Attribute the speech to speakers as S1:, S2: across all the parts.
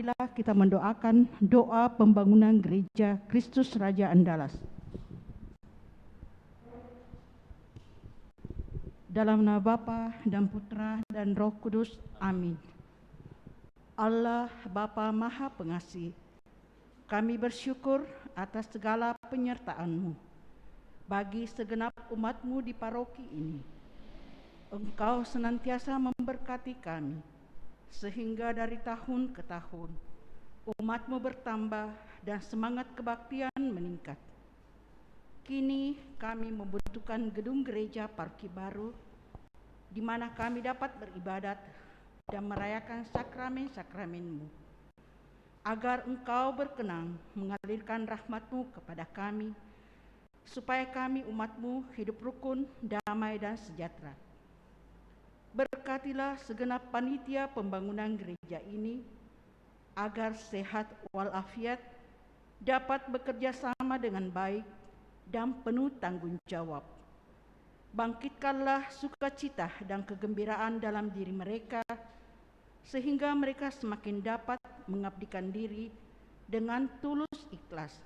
S1: Marilah kita mendoakan doa pembangunan Gereja Kristus Raja Andalas. Dalam nama Bapa dan Putra dan Roh Kudus. Amin. Allah Bapa Maha Pengasih, kami bersyukur atas segala penyertaan-Mu bagi segenap umat-Mu di paroki ini. Engkau senantiasa memberkati kami, sehingga dari tahun ke tahun umat-Mu bertambah dan semangat kebaktian meningkat. Kini kami membutuhkan gedung gereja paroki baru, di mana kami dapat beribadat dan merayakan sakramen-sakramen-Mu, agar Engkau berkenan mengalirkan rahmat-Mu kepada kami, supaya kami umat-Mu hidup rukun, damai, dan sejahtera. Berkatilah segenap panitia pembangunan gereja ini, agar sehat walafiat, dapat bekerja sama dengan baik dan penuh tanggung jawab. Bangkitkanlah sukacita dan kegembiraan dalam diri mereka, sehingga mereka semakin dapat mengabdikan diri dengan tulus ikhlas.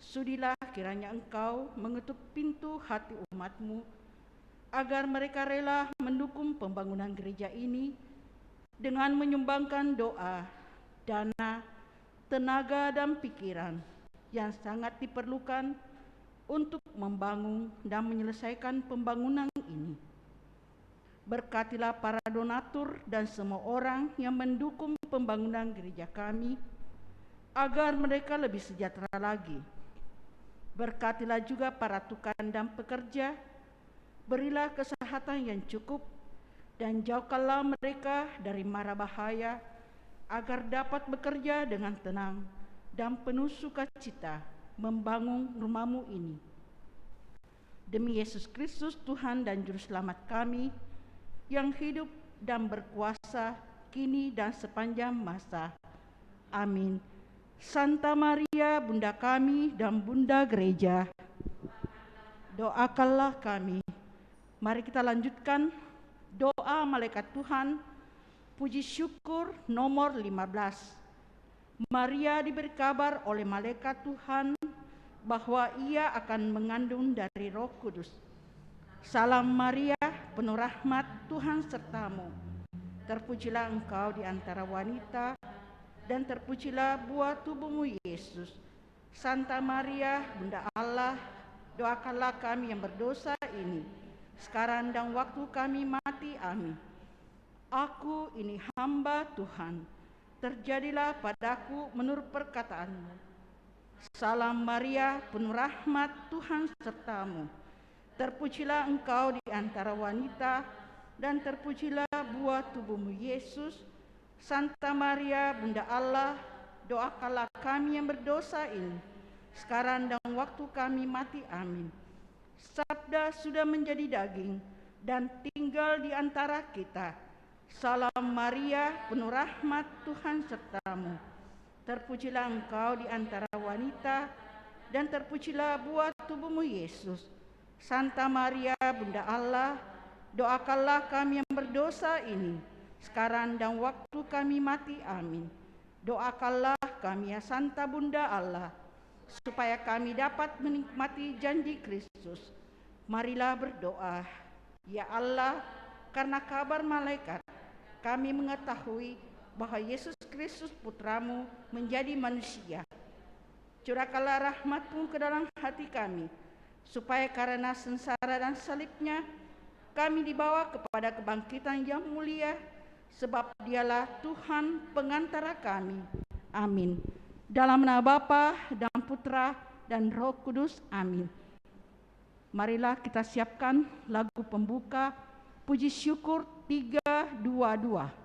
S1: Sudilah kiranya Engkau mengetuk pintu hati umat-Mu, agar mereka rela mendukung pembangunan gereja ini dengan menyumbangkan doa, dana, tenaga, dan pikiran yang sangat diperlukan untuk membangun dan menyelesaikan pembangunan ini. Berkatilah para donatur dan semua orang yang mendukung pembangunan gereja kami, agar mereka lebih sejahtera lagi. Berkatilah juga para tukang dan pekerja, berilah kesehatan yang cukup, dan jauhkanlah mereka dari mara bahaya, agar dapat bekerja dengan tenang dan penuh sukacita membangun rumah-Mu ini. Demi Yesus Kristus, Tuhan dan Juru Selamat kami, yang hidup dan berkuasa kini dan sepanjang masa. Amin. Santa Maria, Bunda kami dan Bunda Gereja, doakanlah kami. Mari kita lanjutkan doa malaikat Tuhan, puji syukur nomor 15. Maria diberi kabar oleh malaikat Tuhan bahwa ia akan mengandung dari Roh Kudus. Salam Maria, penuh rahmat, Tuhan sertamu. Terpujilah engkau di antara wanita, dan terpujilah buah tubuhmu Yesus. Santa Maria, Bunda Allah, doakanlah kami yang berdosa ini, sekarang dan waktu kami mati. Amin. Aku ini hamba Tuhan, terjadilah padaku menurut perkataan-Mu. Salam Maria, penuh rahmat, Tuhan sertamu. Terpujilah engkau di antara wanita, dan terpujilah buah tubuhmu Yesus. Santa Maria, Bunda Allah, doakanlah kami yang berdosa ini, sekarang dan waktu kami mati. Amin. Sabda sudah menjadi daging dan tinggal di antara kita. Salam Maria, penuh rahmat, Tuhan sertamu. Terpujilah engkau di antara wanita, dan terpujilah buah tubuhmu Yesus. Santa Maria, Bunda Allah, doakanlah kami yang berdosa ini, sekarang dan waktu kami mati. Amin. Doakanlah kami ya Santa Bunda Allah, supaya kami dapat menikmati janji Kristus. Marilah berdoa. Ya Allah, karena kabar malaikat, kami mengetahui bahwa Yesus Kristus Putramu menjadi manusia. Curahkanlah rahmat-Mu ke dalam hati kami, supaya karena sengsara dan salibnya, kami dibawa kepada kebangkitan yang mulia, sebab Dialah Tuhan pengantara kami. Amin. Dalam nama Bapa dan Putra dan Roh Kudus. Amin. Marilah kita siapkan lagu pembuka, puji syukur 322.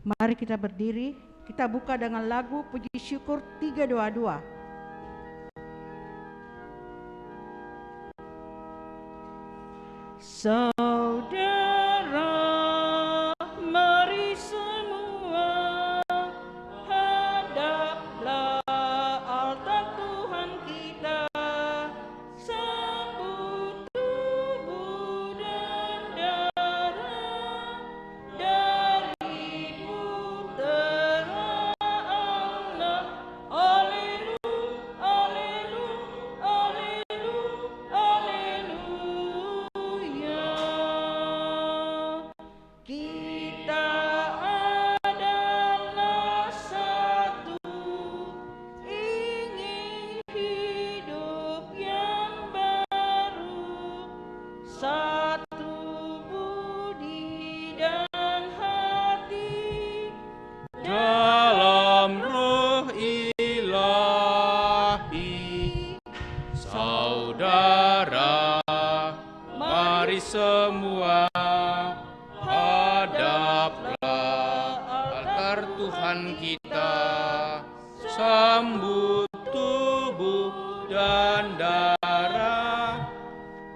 S1: Mari kita berdiri, kita buka dengan lagu puji syukur 322. Saudara, mari semua hadaplah altar Tuhan kita, sambut tubuh dan darah dari putera Allah. Haleluya, haleluya, haleluya. Kita adalah satu, ingin hidup yang baru, satu budi dan hati
S2: dalam roh ilahi. Saudara, mari semua hadaplah altar Tuhan kita, sambut tubuh dan darah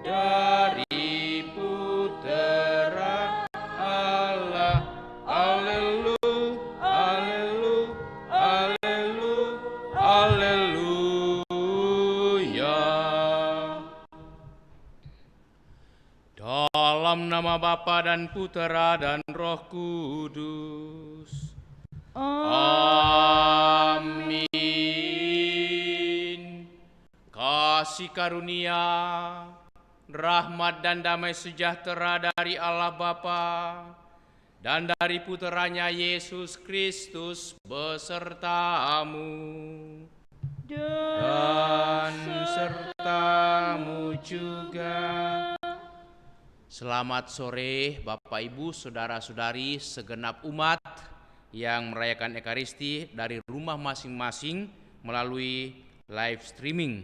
S2: dari putera Allah. Haleluya, haleluya, haleluya. Dalam nama Bapa dan Putera dan Roh Kudus. Amin. Kasih karunia, rahmat dan damai sejahtera dari Allah Bapa dan dari Puteranya Yesus Kristus besertamu dan sertamu juga. Selamat sore Bapak Ibu, Saudara-saudari segenap umat yang merayakan Ekaristi dari rumah masing-masing melalui live streaming.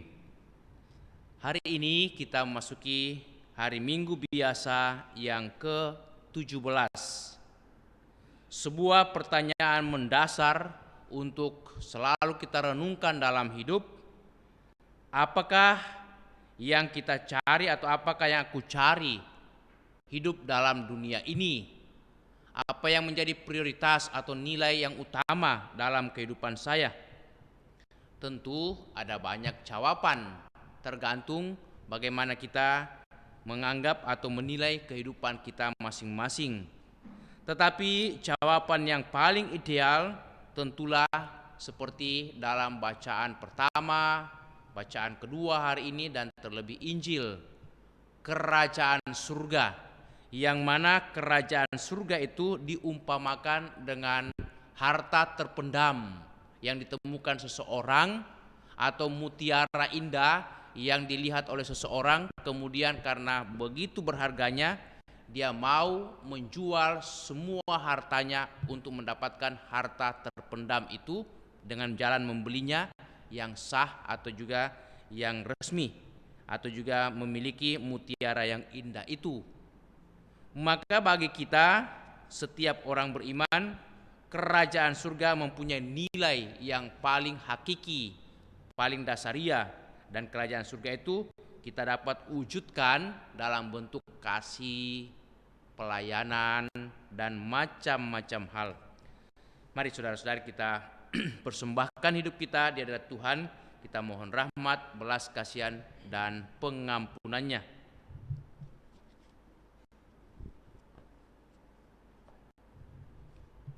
S2: Hari ini kita memasuki hari Minggu biasa yang ke-17. Sebuah pertanyaan mendasar untuk selalu kita renungkan dalam hidup. Apakah yang kita cari atau apakah yang aku cari hidup dalam dunia ini? Apa yang menjadi prioritas atau nilai yang utama dalam kehidupan saya? Tentu ada banyak jawaban, tergantung bagaimana kita menganggap atau menilai kehidupan kita masing-masing. Tetapi jawaban yang paling ideal tentulah seperti dalam bacaan pertama, bacaan kedua hari ini dan terlebih Injil, kerajaan surga, yang mana kerajaan surga itu diumpamakan dengan harta terpendam yang ditemukan seseorang atau mutiara indah yang dilihat oleh seseorang, kemudian karena begitu berharganya dia mau menjual semua hartanya untuk mendapatkan harta terpendam itu dengan jalan membelinya yang sah atau juga yang resmi atau juga memiliki mutiara yang indah itu. Maka bagi kita, setiap orang beriman, kerajaan surga mempunyai nilai yang paling hakiki, paling dasaria, dan kerajaan surga itu kita dapat wujudkan dalam bentuk kasih, pelayanan, dan macam-macam hal. Mari saudara-saudari kita persembahkan hidup kita di hadapan Tuhan, kita mohon rahmat, belas kasihan, dan pengampunannya.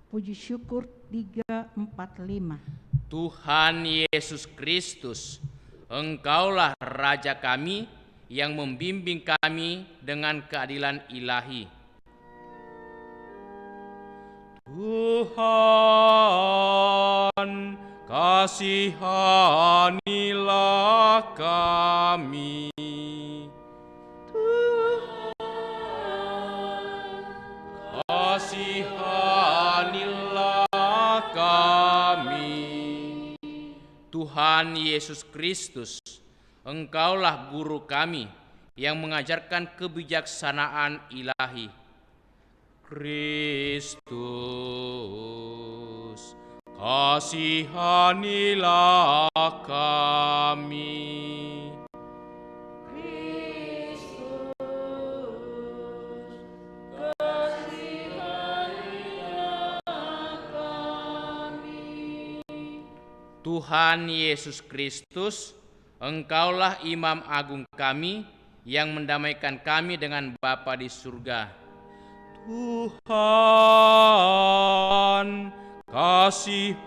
S1: Puji syukur 345.
S2: Tuhan Yesus Kristus, Engkaulah Raja kami yang membimbing kami dengan keadilan ilahi. Tuhan, kasihanilah kami. Kasihanilah kami. Tuhan Yesus Kristus, Engkaulah guru kami yang mengajarkan kebijaksanaan ilahi. Kristus, kasihanilah kami. Tuhan Yesus Kristus, Engkaulah Imam Agung kami yang mendamaikan kami dengan Bapa di surga. Tuhan, kasihanilah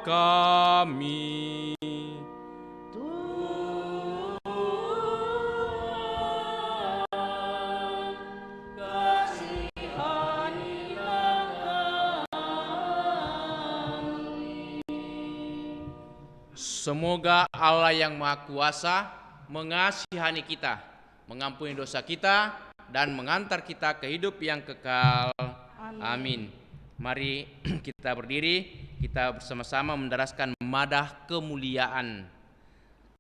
S2: kami. Semoga Allah yang Maha Kuasa mengasihani kita, mengampuni dosa kita, dan mengantar kita ke hidup yang kekal. Amin. Mari kita berdiri, kita bersama-sama mendaraskan madah kemuliaan.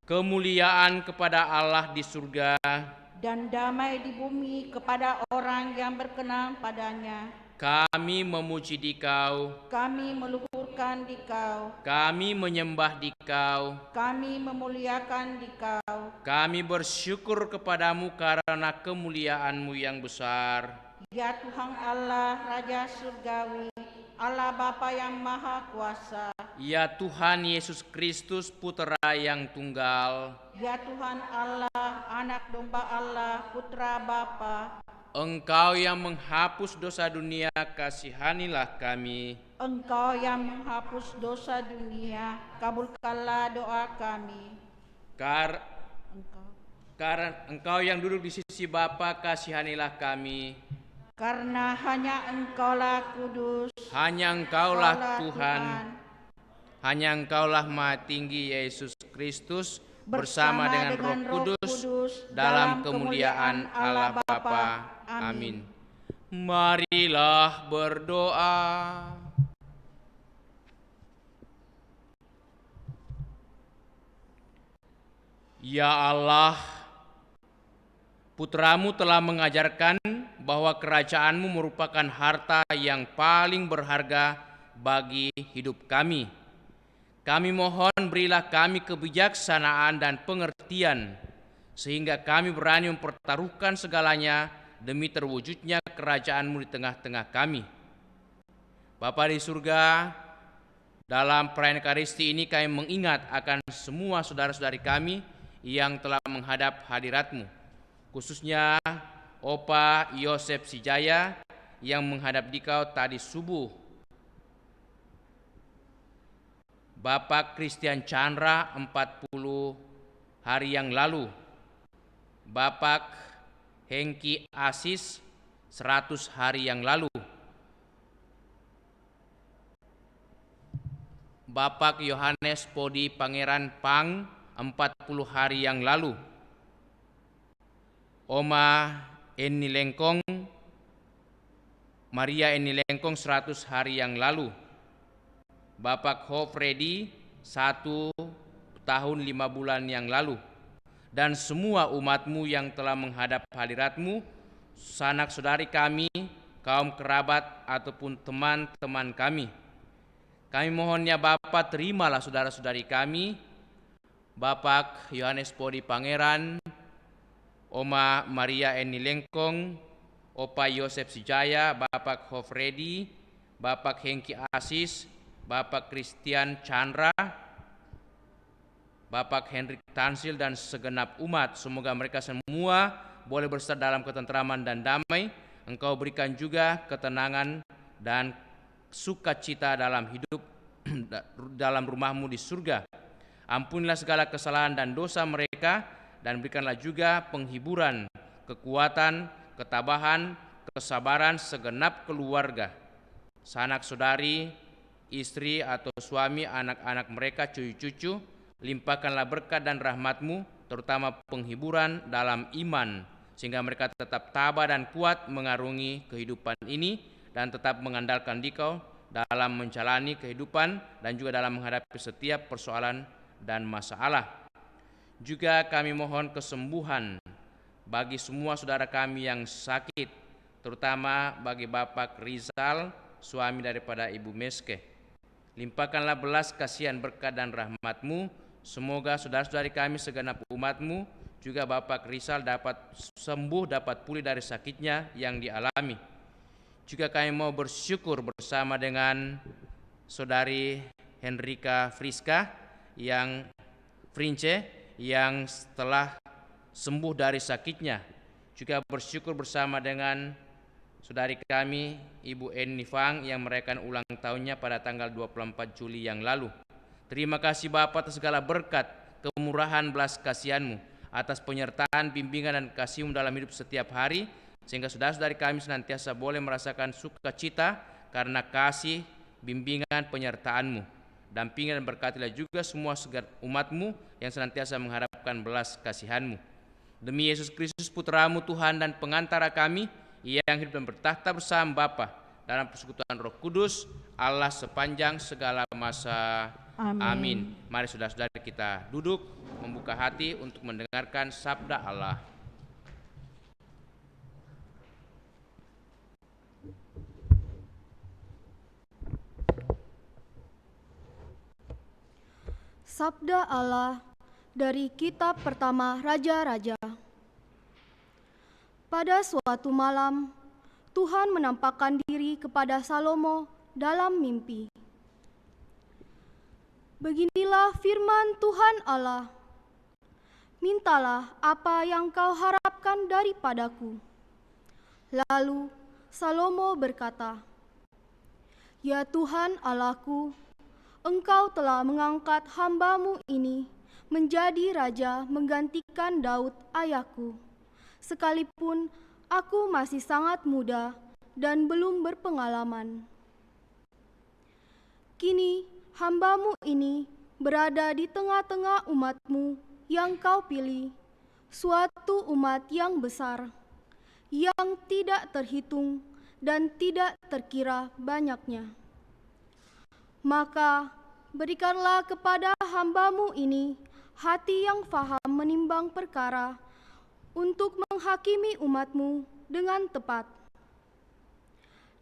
S2: Kemuliaan kepada Allah di surga,
S1: dan damai di bumi kepada orang yang berkenan padanya.
S2: Kami memuji Dikau,
S1: Kami meluhurkan Dikau,
S2: kami menyembah Dikau,
S1: kami memuliakan Dikau.
S2: kami bersyukur kepadamu karena kemuliaan-Mu yang besar.
S1: Ya Tuhan Allah, Raja Surgawi, Allah Bapa yang Maha Kuasa.
S2: Ya Tuhan Yesus Kristus, Putra yang tunggal.
S1: Ya Tuhan Allah, Anak Domba Allah, Putra Bapa.
S2: Engkau yang menghapus dosa dunia, kasihanilah kami.
S1: Engkau yang menghapus dosa dunia, kabulkanlah doa kami.
S2: Karena Engkau yang duduk di sisi Bapa, kasihanilah kami.
S1: Karena hanya Engkaulah kudus,
S2: Hanya Engkaulah Tuhan, hanya Engkaulah Maha Tinggi Yesus Kristus, bersama dengan Roh Kudus, dalam kemuliaan Allah Bapa. Amin. Marilah berdoa. Ya Allah, Putramu telah mengajarkan bahwa kerajaan-Mu merupakan harta yang paling berharga bagi hidup kami. Kami mohon berilah kami kebijaksanaan dan pengertian, sehingga kami berani mempertaruhkan segalanya demi terwujudnya kerajaan-Mu di tengah-tengah kami. Bapa di surga, dalam perayaan Ekaristi ini kami mengingat akan semua saudara-saudari kami yang telah menghadap hadirat-Mu, khususnya Opa Yosef Sijaya yang menghadap Dikau tadi subuh, Bapak Christian Chandra 40 hari yang lalu, Bapak Hengki Asis 100 hari yang lalu, Bapak Yohanes Podi Pangeran Pang 40 hari yang lalu, Oma Eni Lengkong, Maria Eni Lengkong 100 hari yang lalu, Bapak Ho Freddy 1 tahun 5 bulan yang lalu, dan semua umat-Mu yang telah menghadap hadirat-Mu, sanak saudari kami, kaum kerabat ataupun teman-teman kami. Kami mohon ya Bapa, terimalah saudara-saudari kami, Bapak Yohanes Podi Pangeran, Oma Maria Eni Lengkong, Opa Yosef Sijaya, Bapak Ho Freddy, Bapak Hengki Asis, Bapak Christian Chandra, Bapak Hendrik Tansil, dan segenap umat. Semoga mereka semua boleh berserta dalam ketentraman dan damai. Engkau berikan juga ketenangan dan sukacita dalam hidup dalam rumah-Mu di surga. Ampunilah segala kesalahan dan dosa mereka, dan berikanlah juga penghiburan, kekuatan, ketabahan, kesabaran segenap keluarga, sanak saudari, istri atau suami, anak-anak mereka, cucu-cucu. Limpahkanlah berkat dan rahmat-Mu, terutama penghiburan dalam iman, sehingga mereka tetap tabah dan kuat mengarungi kehidupan ini, dan tetap mengandalkan Dikau dalam menjalani kehidupan dan juga dalam menghadapi setiap persoalan dan masalah. Juga kami mohon kesembuhan bagi semua saudara kami yang sakit, terutama bagi Bapak Rizal, suami daripada Ibu Meske. Limpahkanlah belas kasihan, berkat dan rahmat-Mu. Semoga saudara-saudari kami segenap umat-Mu, juga Bapak Rizal dapat sembuh, dapat pulih dari sakitnya yang dialami. Juga kami mau bersyukur bersama dengan saudari Henrika Friska yang telah sembuh dari sakitnya. Juga bersyukur bersama dengan saudari kami Ibu Eni Fang yang merayakan ulang tahunnya pada tanggal 24 Juli yang lalu. Terima kasih Bapa atas segala berkat, kemurahan, belas kasihan-Mu, atas penyertaan, bimbingan dan kasih-Mu dalam hidup setiap hari, sehingga saudara-saudari kami senantiasa boleh merasakan sukacita karena kasih, bimbingan, penyertaan-Mu. Dampingan dan berkatilah juga semua umat-Mu yang senantiasa mengharapkan belas kasihan-Mu. Demi Yesus Kristus Putra-Mu Tuhan dan pengantara kami, yang hidup dan bertahta bersama Bapa dalam persekutuan Roh Kudus, Allah sepanjang segala masa. Amin. Mari saudara-saudari kita duduk, membuka hati untuk mendengarkan sabda Allah.
S3: Sabda Allah dari kitab pertama Raja-Raja. Pada suatu malam, Tuhan menampakkan diri kepada Salomo dalam mimpi. Beginilah firman Tuhan Allah, "Mintalah apa yang kau harapkan daripadaku." Lalu Salomo berkata, "Ya Tuhan Allahku, Engkau telah mengangkat hamba-Mu ini menjadi raja menggantikan Daud ayahku, sekalipun aku masih sangat muda dan belum berpengalaman. Kini hamba-Mu ini berada di tengah-tengah umat-Mu yang Kau pilih, suatu umat yang besar, yang tidak terhitung dan tidak terkira banyaknya. Maka berikanlah kepada hamba-Mu ini hati yang faham menimbang perkara, untuk menghakimi umat-Mu dengan tepat,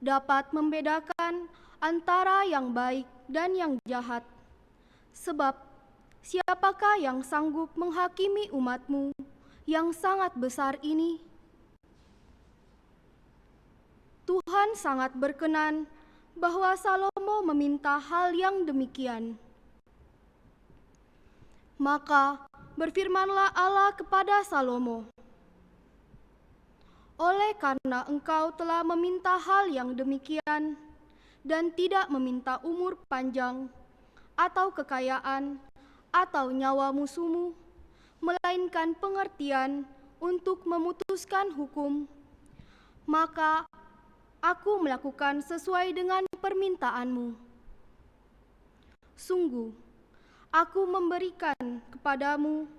S3: dapat membedakan antara yang baik dan yang jahat. Sebab siapakah yang sanggup menghakimi umat-Mu yang sangat besar ini?" Tuhan sangat berkenan bahwa Salomo meminta hal yang demikian. Maka berfirmanlah Allah kepada Salomo, "Oleh karena engkau telah meminta hal yang demikian dan tidak meminta umur panjang atau kekayaan atau nyawa musuhmu, melainkan pengertian untuk memutuskan hukum, maka aku melakukan sesuai dengan permintaanmu. Sungguh, aku memberikan kepadamu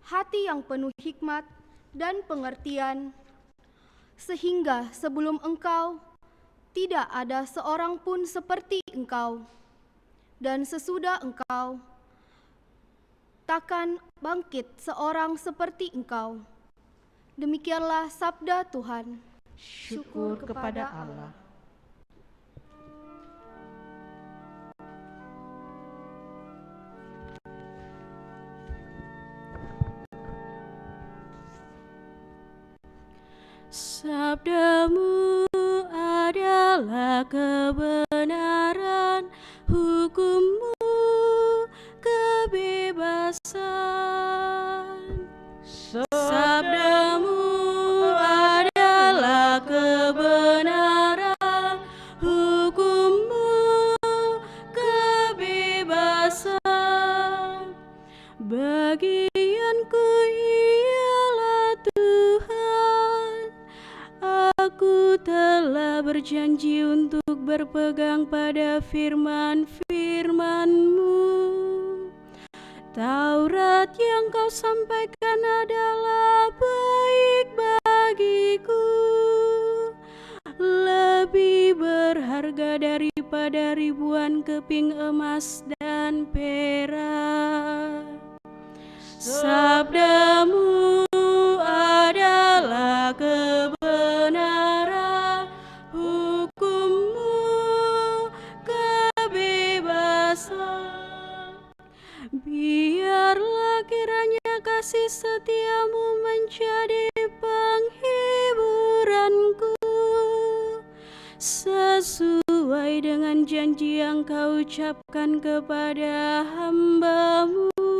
S3: hati yang penuh hikmat dan pengertian, sehingga sebelum engkau tidak ada seorang pun seperti engkau, dan sesudah engkau takkan bangkit seorang seperti engkau." Demikianlah sabda Tuhan.
S1: Syukur kepada Allah.
S4: Sabda-Mu adalah kebenaran, hukum-Mu kebebasan. Sabda-Mu adalah kebenaran, hukum-Mu kebebasan. Bagianku ialah Tuhan, aku telah berjanji untuk berpegang pada firman-firman-Mu. Taurat yang Kau sampaikan adalah baik bagiku, lebih berharga daripada ribuan keping emas dan perak. Sabda-Mu adalah kebenaran, kasih setiamu menjadi penghiburanku. Sesuai dengan janji yang kau ucapkan kepada hamba-Mu,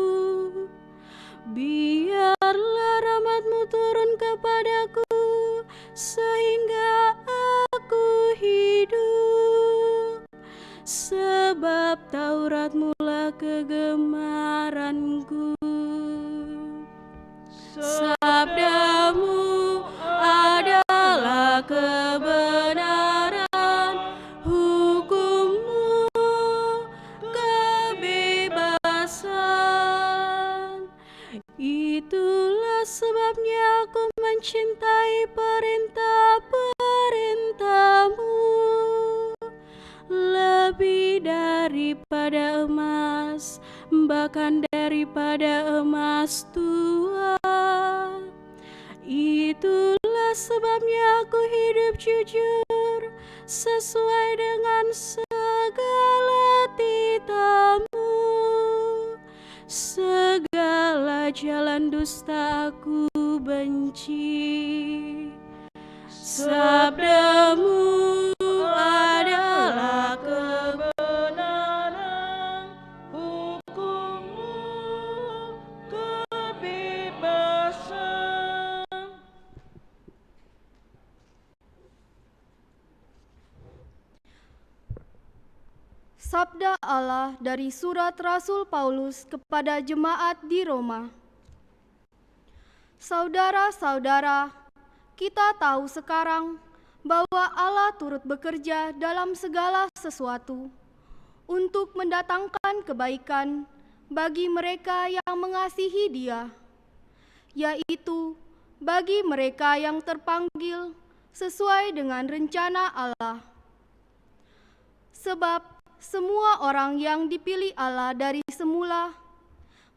S4: biarlah rahmat-Mu turun kepadaku sehingga aku hidup. Sebab Taurat-Mu lah kegemaranku. Sabda-Mu adalah kebenaran, hukum-Mu kebebasan. Itulah sebabnya aku mencintai perintah-perintah-Mu lebih daripada emas, bahkan daripada emas tua. Itulah sebabnya aku hidup jujur sesuai dengan segala titah-Mu. Segala jalan dusta aku benci. Sabda-Mu adalah kebenaran, hukum-Mu kebebasan.
S3: Sabda Allah dari surat Rasul Paulus kepada jemaat di Roma. Saudara-saudara, kita tahu sekarang bahwa Allah turut bekerja dalam segala sesuatu untuk mendatangkan kebaikan bagi mereka yang mengasihi Dia, yaitu bagi mereka yang terpanggil sesuai dengan rencana Allah. Sebab semua orang yang dipilih Allah dari semula,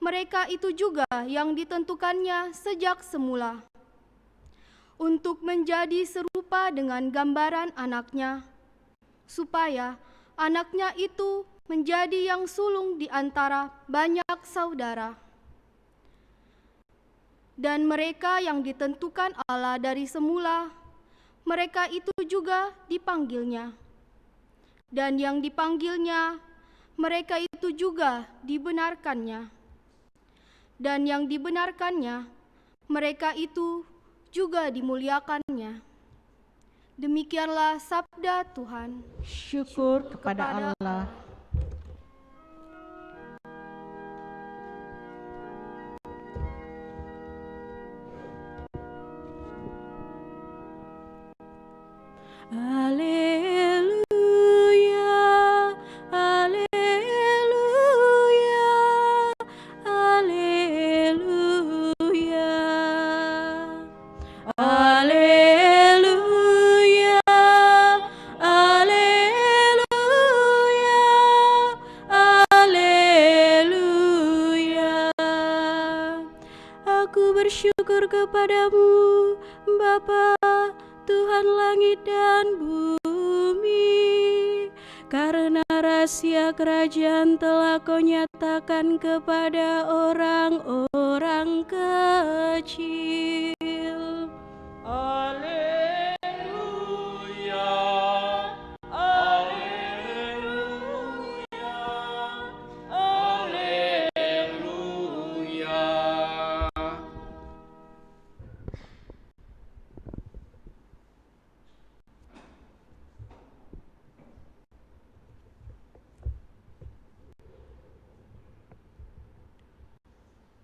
S3: mereka itu juga yang ditentukannya sejak semula untuk menjadi serupa dengan gambaran anaknya, supaya anaknya itu menjadi yang sulung di antara banyak saudara. Dan mereka yang ditentukan Allah dari semula, mereka itu juga dipanggilnya. Dan yang dipanggilnya, mereka itu juga dibenarkannya. Dan yang dibenarkannya, mereka itu juga dimuliakannya. Demikianlah sabda Tuhan.
S1: Syukur kepada Allah.
S4: Haleluya, haleluya, haleluya, haleluya, haleluya, haleluya. Aku bersyukur kepadamu, Bapa, Tuhan langit dan bumi, karena rahasia kerajaan telah Kau nyatakan kepada orang-orang kecil.
S2: Haleluya, haleluya, haleluya.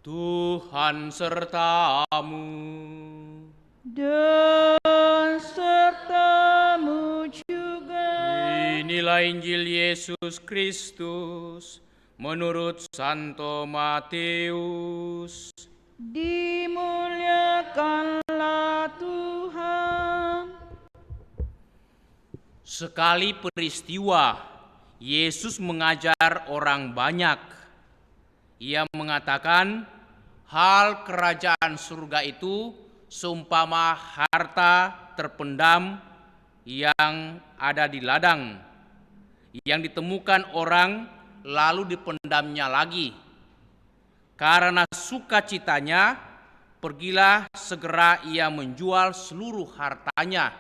S2: Tuhan sertamu.
S1: Dan sertamu juga.
S2: Inilah Injil Yesus Kristus menurut Santo Matius.
S1: Dimuliakanlah Tuhan.
S2: Sekali peristiwa, Yesus mengajar orang banyak. Ia mengatakan, hal kerajaan surga itu seumpama harta terpendam yang ada di ladang, yang ditemukan orang lalu dipendamnya lagi. Karena sukacitanya, pergilah segera ia menjual seluruh hartanya,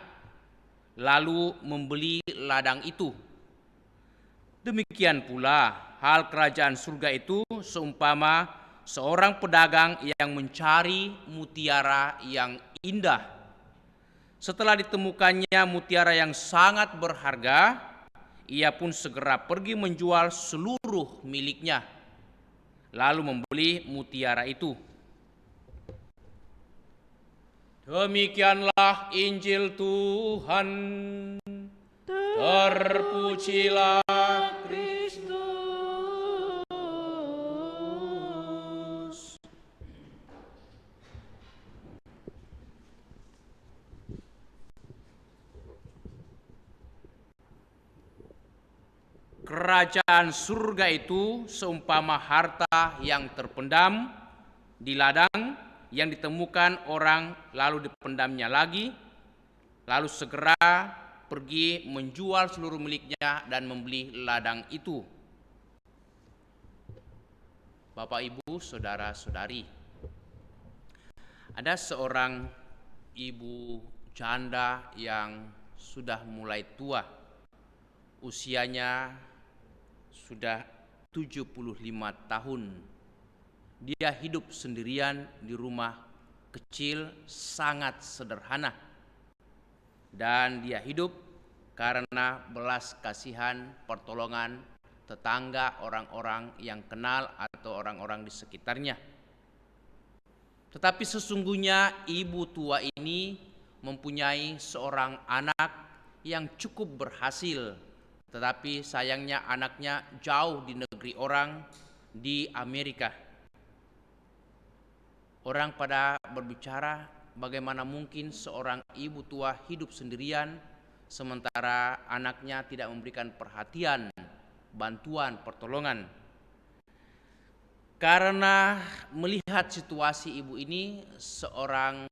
S2: lalu membeli ladang itu. Demikian pula hal kerajaan surga itu seumpama seorang pedagang yang mencari mutiara yang indah. Setelah ditemukannya mutiara yang sangat berharga, ia pun segera pergi menjual seluruh miliknya, lalu membeli mutiara itu. Demikianlah Injil Tuhan. Terpujilah Kristus. Kerajaan surga itu seumpama harta yang terpendam di ladang, yang ditemukan orang lalu dipendamnya lagi, lalu segera pergi menjual seluruh miliknya dan membeli ladang itu. Bapak, Ibu, saudara-saudari, ada seorang ibu janda yang sudah mulai tua, usianya sudah 75 tahun. Dia hidup sendirian di rumah kecil sangat sederhana. Dan dia hidup karena belas kasihan, pertolongan tetangga, orang-orang yang kenal atau orang-orang di sekitarnya. Tetapi sesungguhnya ibu tua ini mempunyai seorang anak yang cukup berhasil, tetapi sayangnya anaknya jauh di negeri orang di Amerika. Orang pada berbicara, bagaimana mungkin seorang ibu tua hidup sendirian sementara anaknya tidak memberikan perhatian, bantuan, pertolongan. Karena melihat situasi ibu ini, seorang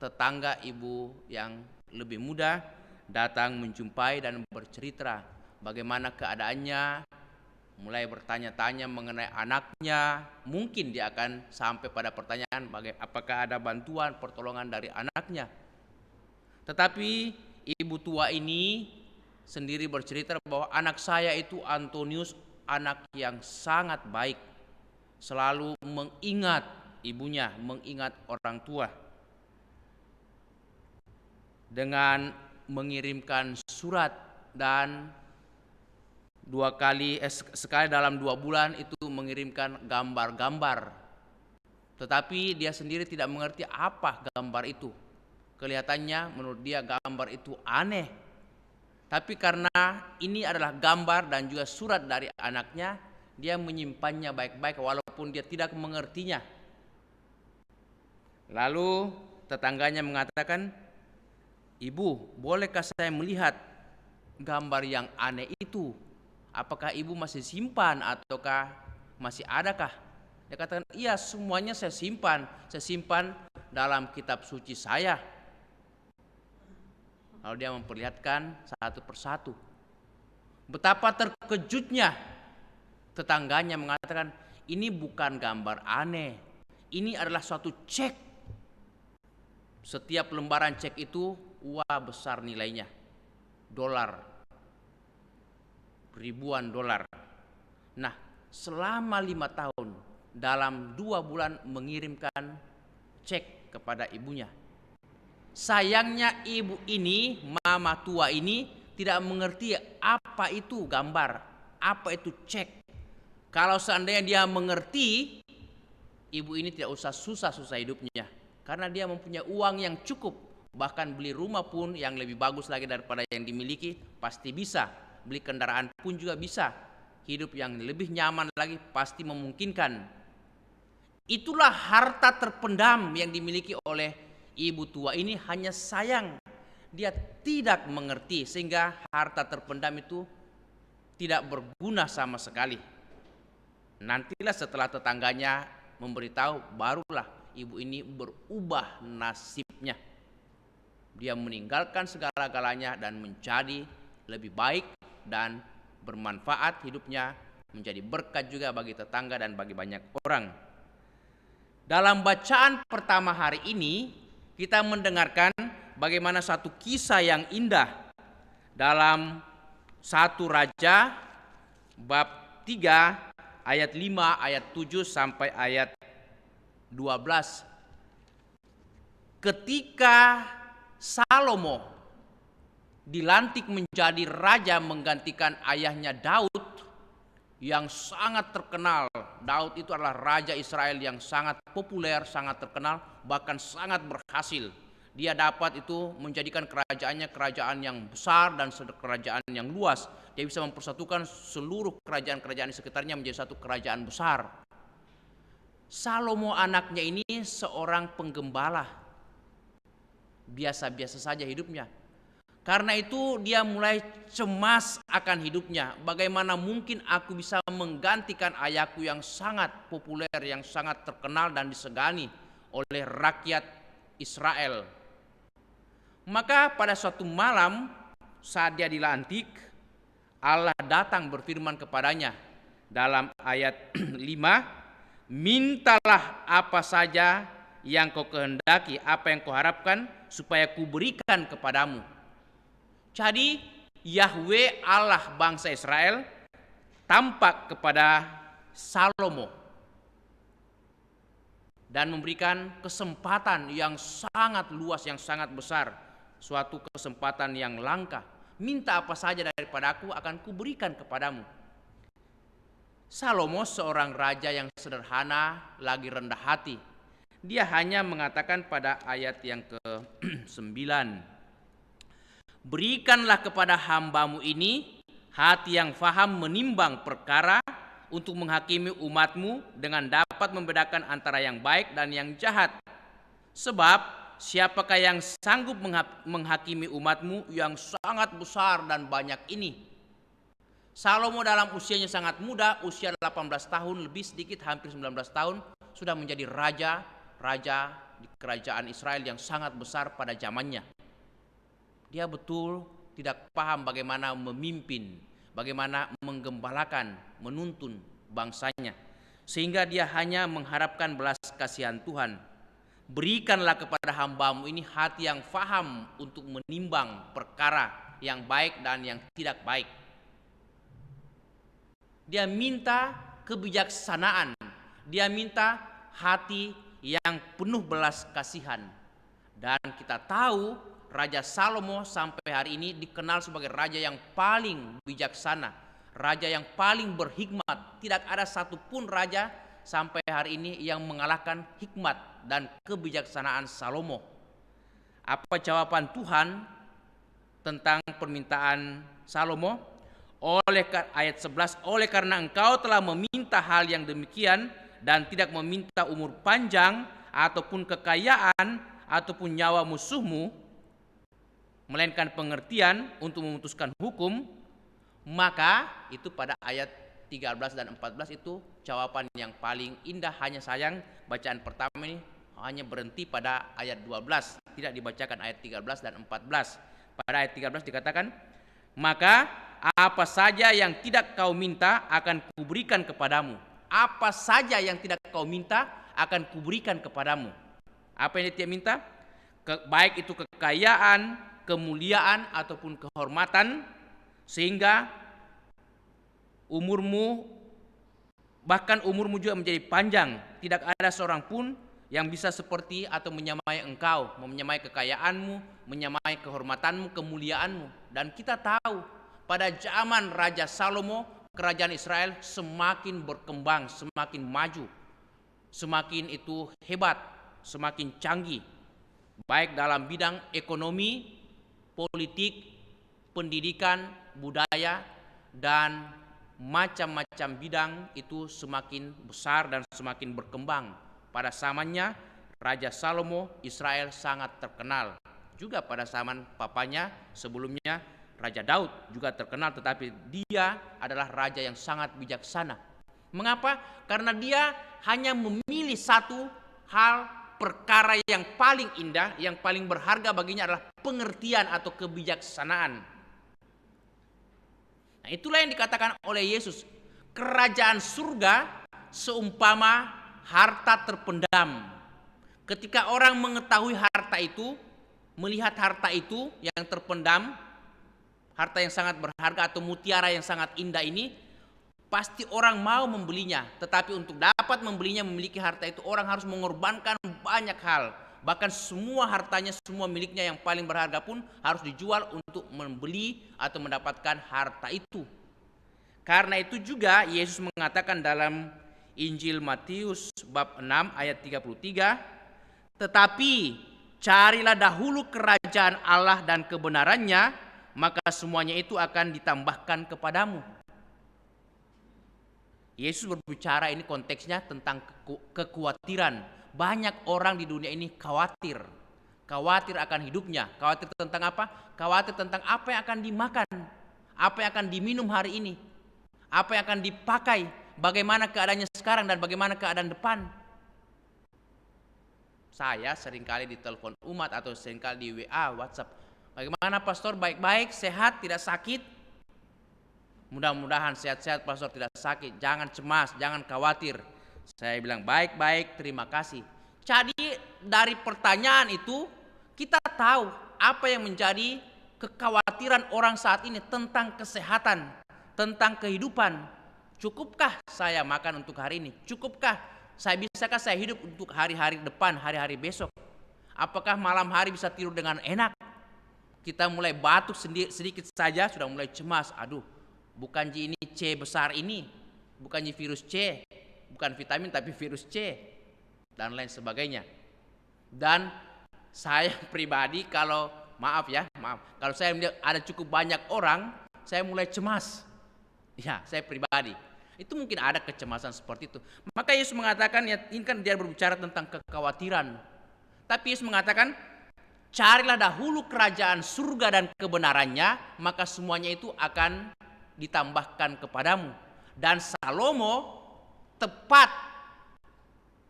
S2: tetangga ibu yang lebih muda datang menjumpai dan bercerita bagaimana keadaannya, mulai bertanya-tanya mengenai anaknya. Mungkin dia akan sampai pada pertanyaan apakah ada bantuan, pertolongan dari anaknya. Tetapi ibu tua ini sendiri bercerita bahwa anak saya itu Antonius, anak yang sangat baik, selalu mengingat ibunya, mengingat orang tua. Dengan mengirimkan surat dan sekali dalam 2 bulan itu mengirimkan gambar-gambar. Tetapi dia sendiri tidak mengerti apa gambar itu. Kelihatannya menurut dia gambar itu aneh. Tapi karena ini adalah gambar dan juga surat dari anaknya, dia menyimpannya baik-baik walaupun dia tidak mengertinya. Lalu tetangganya mengatakan, "Ibu, bolehkah saya melihat gambar yang aneh itu? Apakah ibu masih simpan ataukah masih adakah?" Dia katakan, "Iya, semuanya saya simpan. Saya simpan dalam kitab suci saya." Lalu dia memperlihatkan satu persatu. Betapa terkejutnya tetangganya mengatakan, "Ini bukan gambar aneh. Ini adalah suatu cek. Setiap lembaran cek itu besar nilainya. Dolar. Ribuan dolar. Nah, selama 5 tahun dalam 2 bulan mengirimkan cek kepada ibunya. Sayangnya ibu ini, mama tua ini tidak mengerti apa itu gambar, apa itu cek. Kalau seandainya dia mengerti, ibu ini tidak usah susah-susah hidupnya. Karena dia mempunyai uang yang cukup. Bahkan beli rumah pun yang lebih bagus lagi daripada yang dimiliki pasti bisa. Beli kendaraan pun juga bisa. Hidup yang lebih nyaman lagi pasti memungkinkan. Itulah harta terpendam yang dimiliki oleh ibu tua ini. Hanya sayang dia tidak mengerti sehingga harta terpendam itu tidak berguna sama sekali. Nantilah setelah tetangganya memberitahu, barulah ibu ini berubah nasibnya. Dia meninggalkan segala-galanya dan menjadi lebih baik dan bermanfaat hidupnya, menjadi berkat juga bagi tetangga dan bagi banyak orang. Dalam bacaan pertama hari ini, kita mendengarkan bagaimana satu kisah yang indah dalam 1 Raja bab 3 ayat 5, ayat 7 sampai ayat 12. Ketika Salomo dilantik menjadi raja menggantikan ayahnya Daud yang sangat terkenal. Daud itu adalah raja Israel yang sangat populer, sangat terkenal, bahkan sangat berhasil. Dia dapat itu menjadikan kerajaannya kerajaan yang besar dan kerajaan yang luas. Dia bisa mempersatukan seluruh kerajaan-kerajaan di sekitarnya menjadi satu kerajaan besar. Salomo anaknya ini seorang penggembala. Biasa-biasa saja hidupnya. Karena itu dia mulai cemas akan hidupnya. Bagaimana mungkin aku bisa menggantikan ayahku yang sangat populer, yang sangat terkenal dan disegani oleh rakyat Israel. Maka pada suatu malam saat dia dilantik, Allah datang berfirman kepadanya dalam ayat 5, mintalah apa saja yang kau kehendaki, apa yang kau harapkan, supaya kuberikan kepadamu. Jadi Yahweh Allah bangsa Israel tampak kepada Salomo dan memberikan kesempatan yang sangat luas, yang sangat besar, suatu kesempatan yang langka. Minta apa saja daripadaku akan kuberikan kepadamu. Salomo seorang raja yang sederhana, lagi rendah hati. Dia hanya mengatakan pada ayat yang ke-9, berikanlah kepada hambamu ini hati yang faham menimbang perkara untuk menghakimi umatmu dengan dapat membedakan antara yang baik dan yang jahat. Sebab siapakah yang sanggup menghakimi umatmu yang sangat besar dan banyak ini? Salomo dalam usianya sangat muda, usia 18 tahun lebih sedikit, hampir 19 tahun, sudah menjadi raja di kerajaan Israel yang sangat besar pada zamannya. Dia betul tidak paham bagaimana memimpin, bagaimana menggembalakan, menuntun bangsanya. Sehingga dia hanya mengharapkan belas kasihan Tuhan. Berikanlah kepada hambamu ini hati yang faham untuk menimbang perkara yang baik dan yang tidak baik. Dia minta kebijaksanaan. Dia minta hati yang penuh belas kasihan. Dan kita tahu Raja Salomo sampai hari ini dikenal sebagai raja yang paling bijaksana, raja yang paling berhikmat. Tidak ada satupun raja sampai hari ini yang mengalahkan hikmat dan kebijaksanaan Salomo. Apa jawaban Tuhan tentang permintaan Salomo? Ayat 11, oleh karena engkau telah meminta hal yang demikian dan tidak meminta umur panjang ataupun kekayaan ataupun nyawa musuhmu, melainkan pengertian untuk memutuskan hukum, maka itu pada ayat 13 dan 14 itu jawaban yang paling indah. Hanya sayang bacaan pertama ini hanya berhenti pada ayat 12, tidak dibacakan ayat 13 dan 14. Pada ayat 13 dikatakan, maka apa saja yang tidak kau minta akan kuberikan kepadamu. Apa saja yang tidak kau minta akan kuberikan kepadamu. Apa yang dia minta? Baik itu kekayaan, kemuliaan ataupun kehormatan, sehingga umurmu, bahkan umurmu juga menjadi panjang. Tidak ada seorang pun yang bisa seperti atau menyamai engkau, menyamai kekayaanmu, menyamai kehormatanmu, kemuliaanmu. Dan kita tahu pada zaman Raja Salomo, kerajaan Israel semakin berkembang, semakin maju, semakin itu hebat, semakin canggih, baik dalam bidang ekonomi, politik, pendidikan, budaya, dan macam-macam bidang itu semakin besar dan semakin berkembang. Pada zamannya Raja Salomo, Israel sangat terkenal. Juga pada zaman papanya sebelumnya Raja Daud juga terkenal, tetapi dia adalah raja yang sangat bijaksana. Mengapa? Karena dia hanya memilih satu hal, perkara yang paling indah, yang paling berharga baginya adalah pengertian atau kebijaksanaan. Nah, itulah yang dikatakan oleh Yesus, kerajaan surga seumpama harta terpendam. Ketika orang mengetahui harta itu, melihat harta itu yang terpendam, harta yang sangat berharga atau mutiara yang sangat indah ini, pasti orang mau membelinya. Tetapi untuk dapat membelinya, memiliki harta itu, orang harus mengorbankan banyak hal. Bahkan semua hartanya, semua miliknya yang paling berharga pun harus dijual untuk membeli atau mendapatkan harta itu. Karena itu juga Yesus mengatakan dalam Injil Matius bab 6 ayat 33, tetapi carilah dahulu kerajaan Allah dan kebenarannya, maka semuanya itu akan ditambahkan kepadamu. Yesus berbicara, ini konteksnya tentang kekhawatiran. Banyak orang di dunia ini khawatir akan hidupnya. Khawatir tentang apa? Khawatir tentang apa yang akan dimakan, apa yang akan diminum hari ini, apa yang akan dipakai, bagaimana keadaannya sekarang dan bagaimana keadaan depan. Saya seringkali ditelepon umat atau seringkali di WA, WhatsApp. Bagaimana pastor, baik-baik, sehat, tidak sakit? Mudah-mudahan sehat-sehat pastor, tidak sakit. Jangan cemas, jangan khawatir. Saya bilang baik-baik, terima kasih. Jadi dari pertanyaan itu kita tahu apa yang menjadi kekhawatiran orang saat ini tentang kesehatan, tentang kehidupan. Cukupkah saya makan untuk hari ini? Cukupkah bisakah saya hidup untuk hari-hari depan, hari-hari besok? Apakah malam hari bisa tidur dengan enak? Kita mulai batuk sedikit saja sudah mulai cemas. Aduh, bukan ini C besar ini, bukan virus C, bukan vitamin tapi virus C, dan lain sebagainya. Dan saya pribadi kalau kalau saya melihat ada cukup banyak orang, saya mulai cemas. Ya, saya pribadi. Itu mungkin ada kecemasan seperti itu. Maka Yesus mengatakan, ya, ini kan dia berbicara tentang kekhawatiran. Tapi Yesus mengatakan, carilah dahulu kerajaan surga dan kebenarannya, maka semuanya itu akan ditambahkan kepadamu. Dan Salomo tepat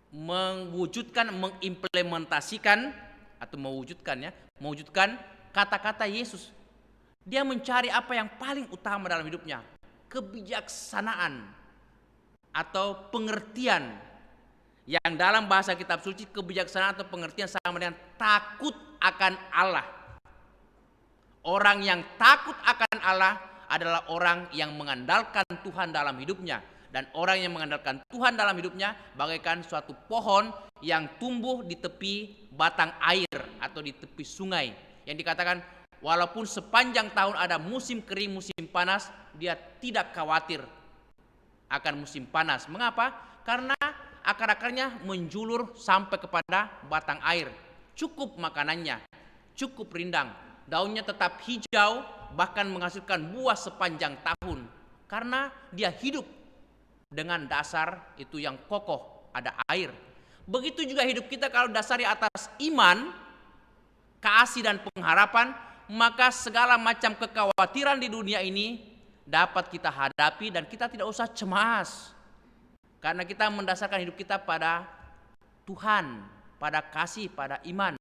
S2: mengimplementasikan atau mewujudkan kata-kata Yesus. Dia mencari apa yang paling utama dalam hidupnya, kebijaksanaan atau pengertian, yang dalam bahasa kitab suci kebijaksanaan atau pengertian sama dengan takut akan Allah. Orang yang takut akan Allah adalah orang yang mengandalkan Tuhan dalam hidupnya. Dan orang yang mengandalkan Tuhan dalam hidupnya bagaikan suatu pohon yang tumbuh di tepi batang air atau di tepi sungai, yang dikatakan walaupun sepanjang tahun ada musim kering, musim panas, dia tidak khawatir akan musim panas. Mengapa? Karena akar-akarnya menjulur sampai kepada batang air. Cukup makanannya, cukup rindang, daunnya tetap hijau, bahkan menghasilkan buah sepanjang tahun. Karena dia hidup dengan dasar itu yang kokoh, ada air. Begitu juga hidup kita kalau dasari atas iman, kasih dan pengharapan, maka segala macam kekhawatiran di dunia ini dapat kita hadapi dan kita tidak usah cemas. Karena kita mendasarkan hidup kita pada Tuhan, pada kasih, pada iman.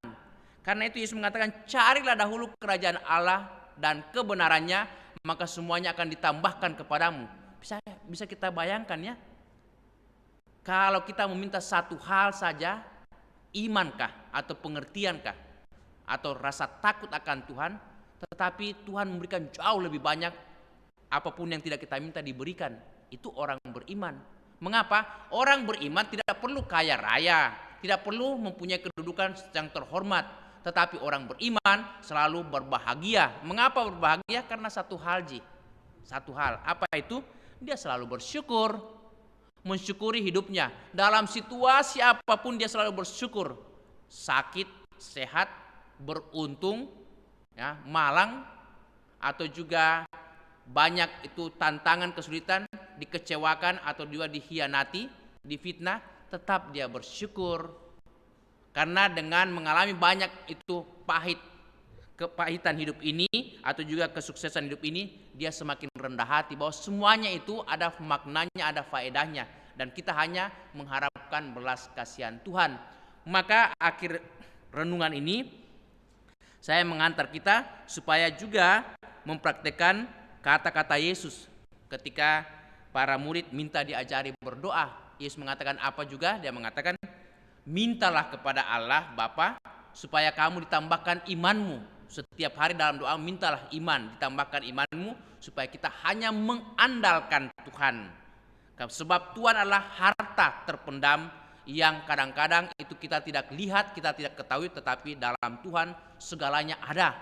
S2: Karena itu Yesus mengatakan, carilah dahulu kerajaan Allah dan kebenarannya, maka semuanya akan ditambahkan kepadamu. Bisa kita bayangkan ya, kalau kita meminta satu hal saja, imankah atau pengertiankah atau rasa takut akan Tuhan, tetapi Tuhan memberikan jauh lebih banyak. Apapun yang tidak kita minta diberikan. Itu orang beriman. Mengapa? Orang beriman tidak perlu kaya raya, tidak perlu mempunyai kedudukan yang terhormat, tetapi orang beriman selalu berbahagia. Mengapa berbahagia? Karena satu hal, apa itu? Dia selalu bersyukur, mensyukuri hidupnya. Dalam situasi apapun dia selalu bersyukur. Sakit, sehat, beruntung, ya, malang, atau juga banyak itu tantangan, kesulitan, dikecewakan atau juga dikhianati, difitnah, tetap dia bersyukur. Karena dengan mengalami banyak itu kepahitan hidup ini atau juga kesuksesan hidup ini, dia semakin rendah hati bahwa semuanya itu ada maknanya, ada faedahnya, dan kita hanya mengharapkan belas kasihan Tuhan. Maka akhir renungan ini saya mengantar kita supaya juga mempraktekkan kata-kata Yesus ketika para murid minta diajari berdoa. Yesus mengatakan apa juga? Dia mengatakan, mintalah kepada Allah Bapa supaya kamu ditambahkan imanmu. Setiap hari dalam doa mintalah iman, ditambahkan imanmu supaya kita hanya mengandalkan Tuhan. Sebab Tuhan adalah harta terpendam yang kadang-kadang itu kita tidak lihat, kita tidak ketahui, tetapi dalam Tuhan segalanya ada.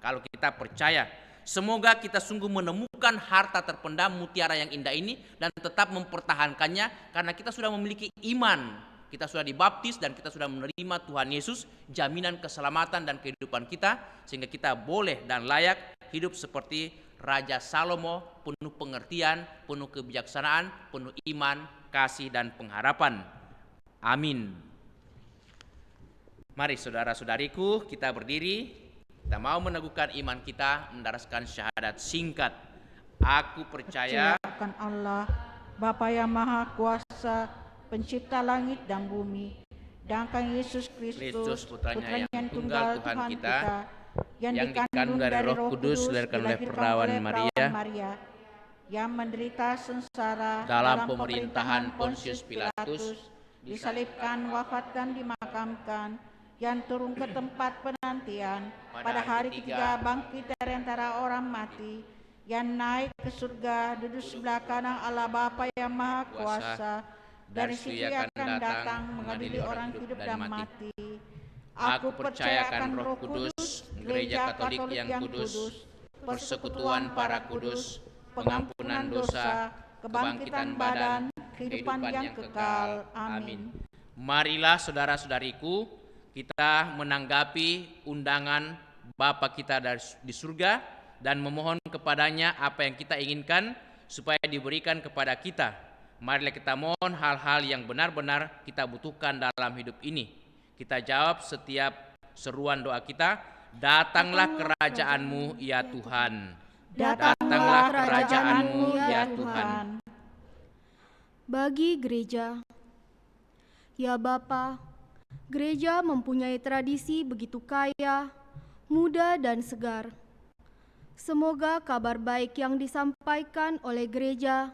S2: Kalau kita percaya, semoga kita sungguh menemukan harta terpendam mutiara yang indah ini dan tetap mempertahankannya karena kita sudah memiliki iman. Kita sudah dibaptis dan kita sudah menerima Tuhan Yesus, jaminan keselamatan dan kehidupan kita, sehingga kita boleh dan layak hidup seperti Raja Salomo, penuh pengertian, penuh kebijaksanaan, penuh iman, kasih dan pengharapan. Amin. Mari saudara-saudariku, kita berdiri. Kita mau meneguhkan iman kita, mendaraskan syahadat singkat. Aku percaya
S1: akan Allah, Bapa yang Maha Kuasa, Pencipta langit dan bumi, dan akan Yesus Kristus,
S2: Putranya yang tunggal Tuhan kita, yang dikandung dari Roh Kudus, dilahirkan oleh perawan Maria,
S1: yang menderita sengsara
S2: dalam pemerintahan Pontius Pilatus,
S1: disalibkan, wafat dan dimakamkan, yang turun ke tempat penantian, pada hari ketiga bangkit dari antara orang mati, yang naik ke surga, duduk sebelah kanan Allah Bapa yang Maha Kuasa, dari situ ia akan datang mengadili orang hidup dan mati.
S2: Aku percaya akan Roh Kudus, Gereja Katolik yang kudus, persekutuan para kudus, pengampunan dosa, kebangkitan badan, kehidupan yang kekal. Amin. Marilah saudara-saudariku, kita menanggapi undangan Bapa kita di surga dan memohon kepadanya apa yang kita inginkan supaya diberikan kepada kita. Marilah kita mohon hal-hal yang benar-benar kita butuhkan dalam hidup ini. Kita jawab setiap seruan doa kita, datanglah kerajaan-Mu ya Tuhan. Datanglah kerajaan-Mu ya Tuhan.
S3: Bagi gereja, ya Bapa, gereja mempunyai tradisi begitu kaya, muda dan segar. Semoga kabar baik yang disampaikan oleh gereja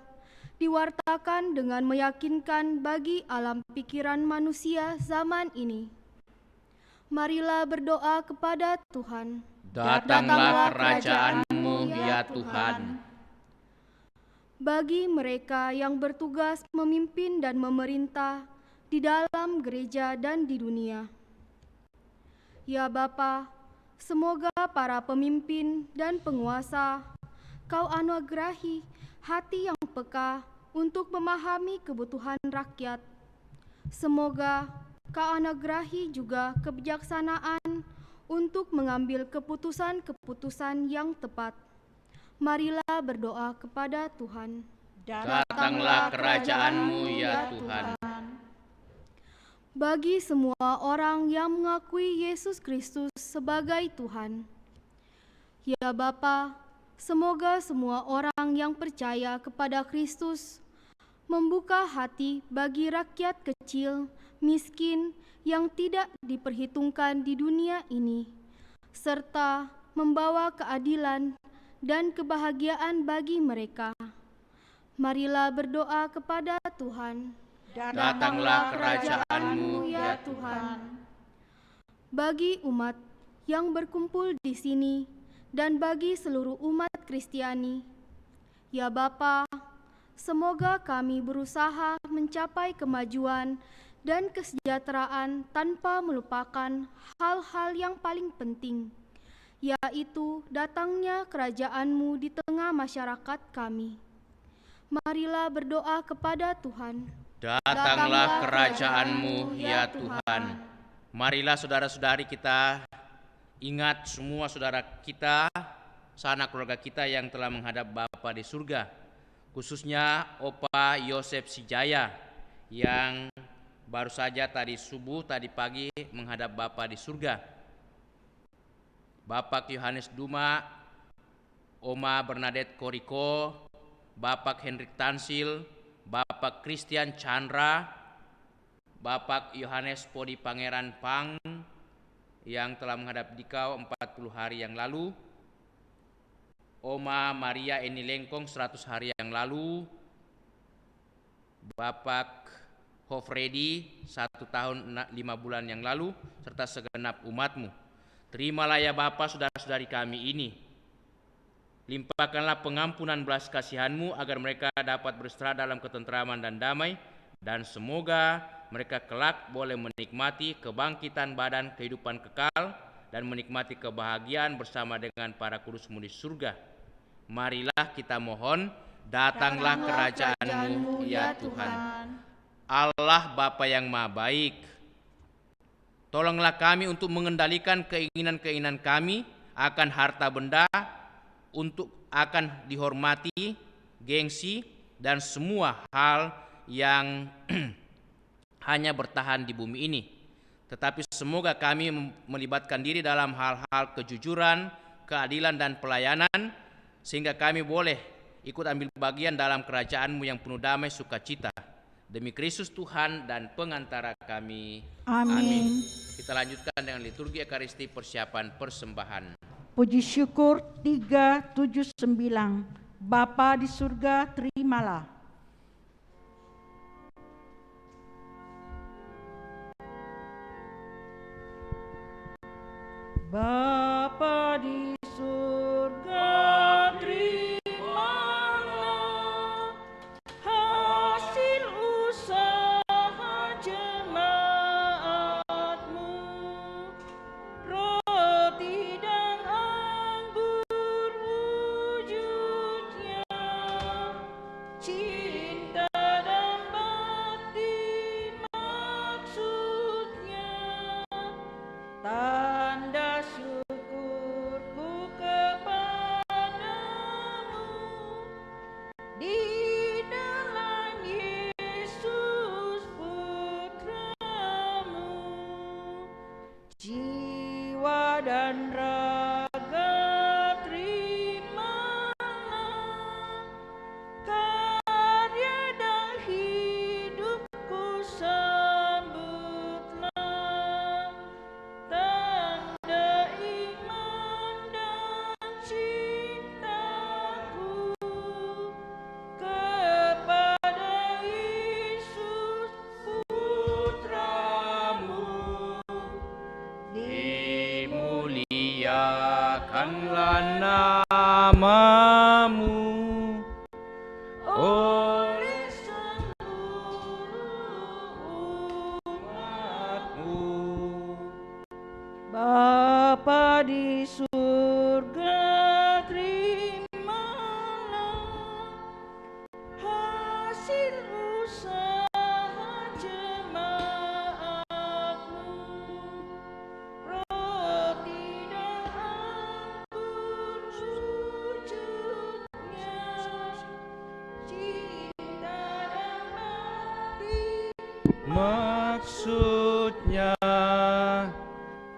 S3: diwartakan dengan meyakinkan bagi alam pikiran manusia zaman ini. Marilah berdoa kepada Tuhan.
S2: Datanglah kerajaan-Mu ya Tuhan.
S3: Bagi mereka yang bertugas memimpin dan memerintah di dalam gereja dan di dunia. Ya Bapa, semoga para pemimpin dan penguasa Kau anugerahi hati yang peka untuk memahami kebutuhan rakyat. Semoga Kau anugerahi juga kebijaksanaan untuk mengambil keputusan-keputusan yang tepat. Marilah berdoa kepada Tuhan.
S2: Datanglah kerajaan-Mu ya Tuhan.
S3: Bagi semua orang yang mengakui Yesus Kristus sebagai Tuhan. Ya Bapa, semoga semua orang yang percaya kepada Kristus membuka hati bagi rakyat kecil, miskin, yang tidak diperhitungkan di dunia ini, serta membawa keadilan dan kebahagiaan bagi mereka. Marilah berdoa kepada Tuhan.
S2: Datanglah kerajaan-Mu ya Tuhan.
S3: Bagi umat yang berkumpul di sini dan bagi seluruh umat Kristiani, ya Bapa, semoga kami berusaha mencapai kemajuan dan kesejahteraan tanpa melupakan hal-hal yang paling penting, yaitu datangnya kerajaan-Mu di tengah masyarakat kami. Marilah berdoa kepada Tuhan.
S2: Datanglah kerajaan-Mu ya Tuhan. Marilah saudara-saudari kita ingat semua saudara kita, sanak keluarga kita yang telah menghadap Bapa di surga, khususnya Opa Yosef Sijaya yang baru saja tadi subuh, tadi pagi menghadap Bapa di surga. Bapak Yohanes Duma, Oma Bernadette Koriko, Bapak Hendrik Tansil, Bapak Christian Chandra, Bapak Yohanes Podi Pangeran Pang yang telah menghadap Dikau 40 hari yang lalu, Oma Maria Eni Lengkong 100 hari yang lalu, Bapak Hofredi 1 tahun 5 bulan yang lalu, serta segenap umat-Mu. Terimalah ya Bapa saudara-saudari kami ini. Limpahkanlah pengampunan belas kasihan-Mu agar mereka dapat beristirahat dalam ketenteraman dan damai, dan semoga mereka kelak boleh menikmati kebangkitan badan kehidupan kekal dan menikmati kebahagiaan bersama dengan para kudus-Mu di surga. Marilah kita mohon, datanglah kerajaan-Mu ya Tuhan. Allah Bapa yang Maha Baik, tolonglah kami untuk mengendalikan keinginan-keinginan kami akan harta benda, untuk akan dihormati, gengsi, dan semua hal yang hanya bertahan di bumi ini. Tetapi semoga kami melibatkan diri dalam hal-hal kejujuran, keadilan, dan pelayanan, sehingga kami boleh ikut ambil bagian dalam kerajaan-Mu yang penuh damai sukacita. Demi Kristus Tuhan dan pengantara kami.
S1: Amin.
S2: Kita lanjutkan dengan liturgi Ekaristi persiapan persembahan.
S1: Puji syukur 379. Bapa di surga, terimalah. Bapa di surga, terimalah hasil usaha jemaat-Mu, roti dan anggur wujudnya, cinta dan bakti maksudnya, tanda syukurku kepadamu di dalam Yesus Putramu, jiwa dan raga terimalah, karya dan hidupku sambutlah, tanda iman dan cintaku kepada Yesus Putramu.
S2: Dimuliakanlah nama-Mu
S1: Oleh seluruh
S2: umat-Mu.
S1: Bapa di surga, terimalah hasil usaha jemaat-Mu, roti dan anggur wujudnya, cinta dan bakti
S2: Maksudnya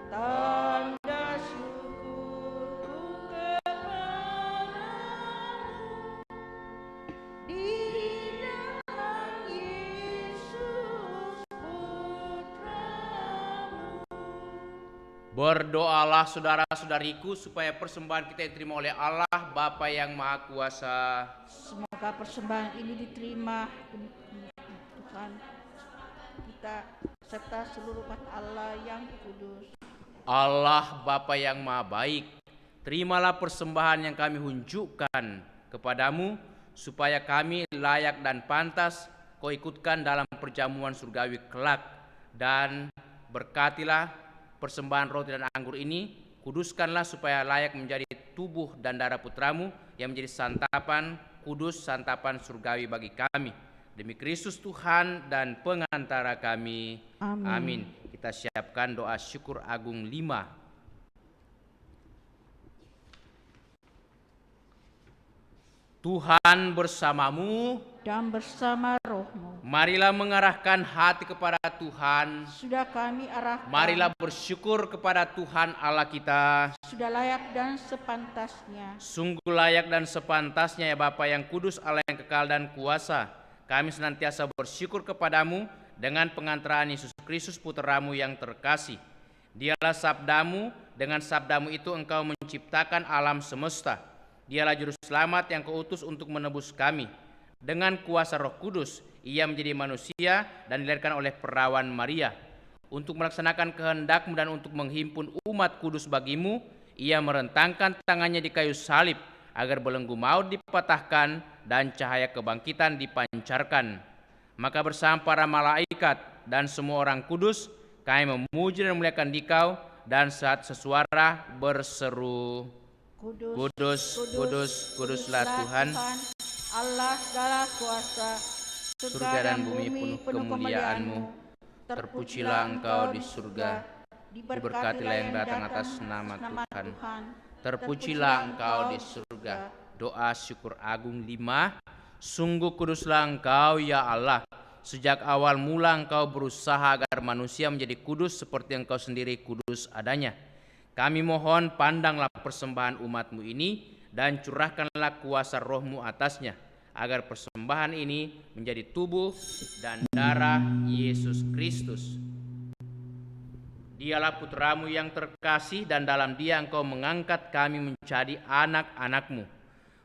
S1: tanda syukurku kepadamu di dalam Yesus Putramu.
S2: Berdoalah saudara-saudariku supaya persembahan kita diterima oleh Allah Bapa yang Maha Kuasa.
S1: Semoga persembahan ini diterima Tuhan kita serta seluruh umat Allah yang kudus.
S2: Allah Bapa yang Maha Baik, terimalah persembahan yang kami unjukkan kepadamu, supaya kami layak dan pantas Kau ikutkan dalam perjamuan surgawi kelak. Dan berkatilah persembahan roti dan anggur ini, kuduskanlah supaya layak menjadi tubuh dan darah Putramu yang menjadi santapan kudus, santapan surgawi bagi kami. Demi Kristus Tuhan dan pengantara kami.
S1: Amin.
S2: Amin. Kita siapkan doa syukur agung 5. Tuhan bersamamu.
S1: Dan bersama rohmu.
S2: Marilah mengarahkan hati kepada Tuhan.
S1: Sudah kami arahkan.
S2: Marilah bersyukur kepada Tuhan Allah kita.
S1: Sudah layak dan sepantasnya.
S2: Sungguh layak dan sepantasnya ya Bapa yang kudus, Allah yang kekal dan kuasa. Kami senantiasa bersyukur kepadamu dengan pengantaran Yesus Kristus Putramu yang terkasih. Dialah sabdamu, dengan sabdamu itu engkau menciptakan alam semesta. Dialah juru selamat yang kau utus untuk menebus kami. Dengan kuasa Roh Kudus, ia menjadi manusia dan dilahirkan oleh perawan Maria. Untuk melaksanakan kehendak-Mu dan untuk menghimpun umat kudus bagimu, ia merentangkan tangannya di kayu salib agar belenggu maut dipatahkan dan cahaya kebangkitan dipancarkan. Maka bersama para malaikat dan semua orang kudus, kami memuji dan memuliakan Dikau dan saat sesuara berseru,
S1: Kudus,
S2: Kudus, kudus, kuduslah Tuhan,
S1: Allah segala kuasa,
S2: surga dan bumi penuh kemuliaan-Mu. Terpujilah Engkau di surga, diberkatilah yang datang atas nama Tuhan. Terpujilah Engkau di surga. Doa syukur agung 5. Sungguh kuduslah Engkau ya Allah. Sejak awal mula Engkau berusaha agar manusia menjadi kudus seperti Engkau sendiri kudus adanya. Kami mohon pandanglah persembahan umat-Mu ini dan curahkanlah kuasa Roh-Mu atasnya, agar persembahan ini menjadi tubuh dan darah Yesus Kristus. Dialah putra-Mu yang terkasih dan dalam Dia Engkau mengangkat kami menjadi anak-anak-Mu.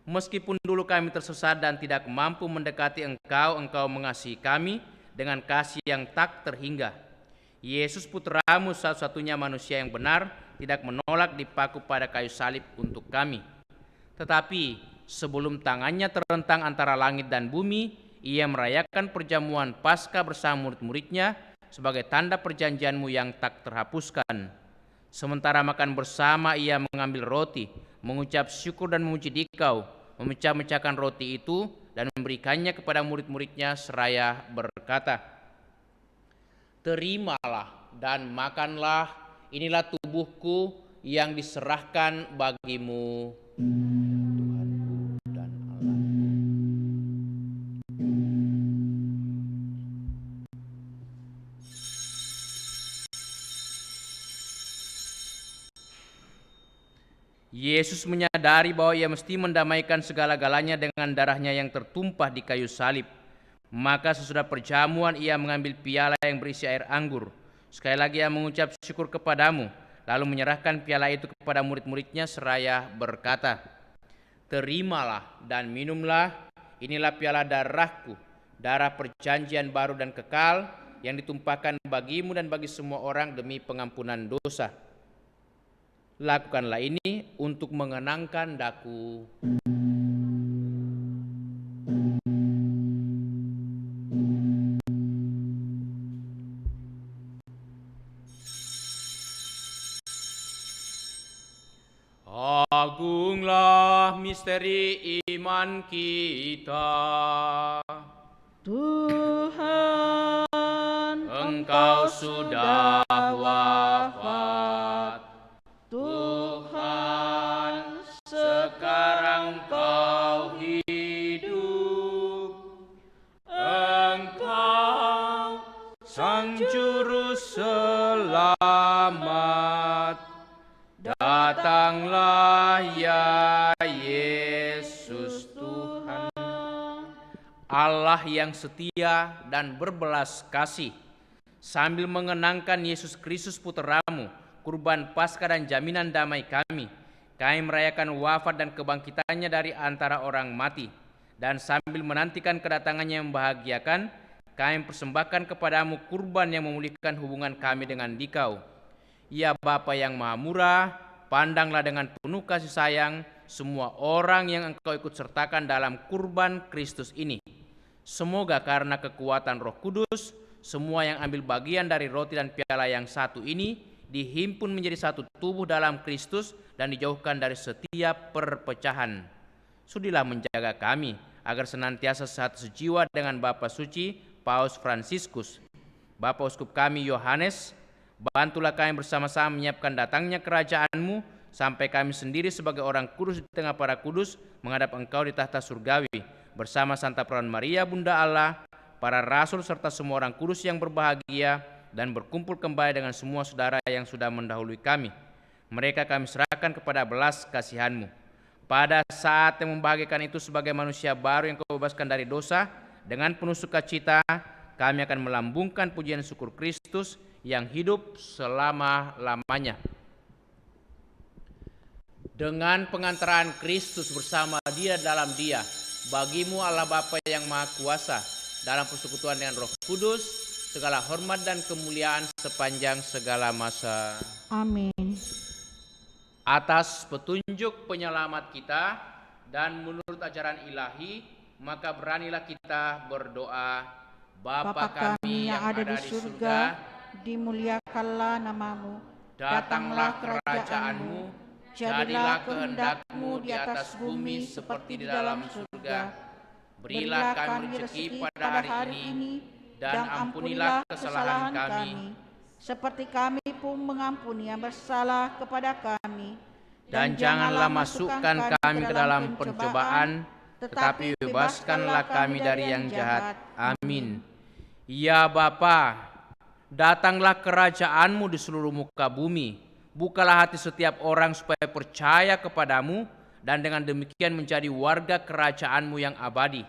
S2: Meskipun dulu kami tersesat dan tidak mampu mendekati Engkau, Engkau mengasihi kami dengan kasih yang tak terhingga. Yesus putra-Mu satu-satunya manusia yang benar tidak menolak dipaku pada kayu salib untuk kami. Tetapi sebelum tangannya terentang antara langit dan bumi, ia merayakan perjamuan Paskah bersama murid-muridnya sebagai tanda perjanjian-Mu yang tak terhapuskan. Sementara makan bersama, ia mengambil roti, mengucap syukur dan memuji Dikau, memecah-mecahkan roti itu dan memberikannya kepada murid-muridnya seraya berkata, "Terimalah dan makanlah, inilah tubuhku yang diserahkan bagimu." Tuhanku dan Allah. Yesus menyadari bahwa ia mesti mendamaikan segala-galanya dengan darahnya yang tertumpah di kayu salib. Maka sesudah perjamuan ia mengambil piala yang berisi air anggur. Sekali lagi ia mengucap syukur kepadamu, lalu menyerahkan piala itu kepada murid-muridnya seraya berkata, "Terimalah dan minumlah, inilah piala darahku, darah perjanjian baru dan kekal yang ditumpahkan bagimu dan bagi semua orang demi pengampunan dosa. Lakukanlah ini untuk mengenangkan daku." Agunglah misteri iman kita.
S1: Tuhan,
S2: Engkau sudah wafat. Tuhan, sekarang Kau hidup. Engkau Sang Juru Selamat. Datanglah ya Yesus Tuhan. Allah yang setia dan berbelas kasih, sambil mengenangkan Yesus Kristus putra-Mu, kurban Paskah dan jaminan damai kami merayakan wafat dan kebangkitannya dari antara orang mati, dan sambil menantikan kedatangannya yang membahagiakan, kami persembahkan kepadamu kurban yang memulihkan hubungan kami dengan Dikau. Ya Bapa yang Maha Murah, pandanglah dengan penuh kasih sayang semua orang yang Engkau ikut sertakan dalam kurban Kristus ini. Semoga karena kekuatan Roh Kudus, semua yang ambil bagian dari roti dan piala yang satu ini dihimpun menjadi satu tubuh dalam Kristus dan dijauhkan dari setiap perpecahan. Sudilah menjaga kami agar senantiasa satu sejiwa dengan Bapa Suci Paus Fransiskus, Bapa Uskup kami Yohanes. Bantulah kami bersama-sama menyiapkan datangnya kerajaan-Mu, sampai kami sendiri sebagai orang kudus di tengah para kudus menghadap Engkau di tahta surgawi, bersama Santa Perawan Maria Bunda Allah, para rasul serta semua orang kudus yang berbahagia, dan berkumpul kembali dengan semua saudara yang sudah mendahului kami. Mereka kami serahkan kepada belas kasihan-Mu. Pada saat yang membahagiakan itu sebagai manusia baru yang Kau bebaskan dari dosa, dengan penuh sukacita kami akan melambungkan pujian syukur Kristus yang hidup selama-lamanya. Dengan pengantaran Kristus bersama Dia dalam Dia, bagimu Allah Bapa yang Maha Kuasa, dalam persekutuan dengan Roh Kudus, segala hormat dan kemuliaan sepanjang segala masa.
S1: Amin.
S2: Atas petunjuk penyelamat kita dan menurut ajaran ilahi, maka beranilah kita berdoa. Bapa kami yang ada di surga, dimuliakanlah namamu. Datanglah kerajaanmu, jadilah kehendak-Mu di atas bumi seperti di dalam surga. Berilah kami rezeki pada hari ini, dan ampunilah kesalahan kami, seperti kami pun mengampuni yang bersalah kepada kami. Dan janganlah masukkan kami ke dalam pencobaan, tetapi bebaskanlah kami dari yang jahat. Amin. Ya Bapa, datanglah kerajaan-Mu di seluruh muka bumi. Bukalah hati setiap orang supaya percaya kepadamu, dan dengan demikian menjadi warga kerajaan-Mu yang abadi.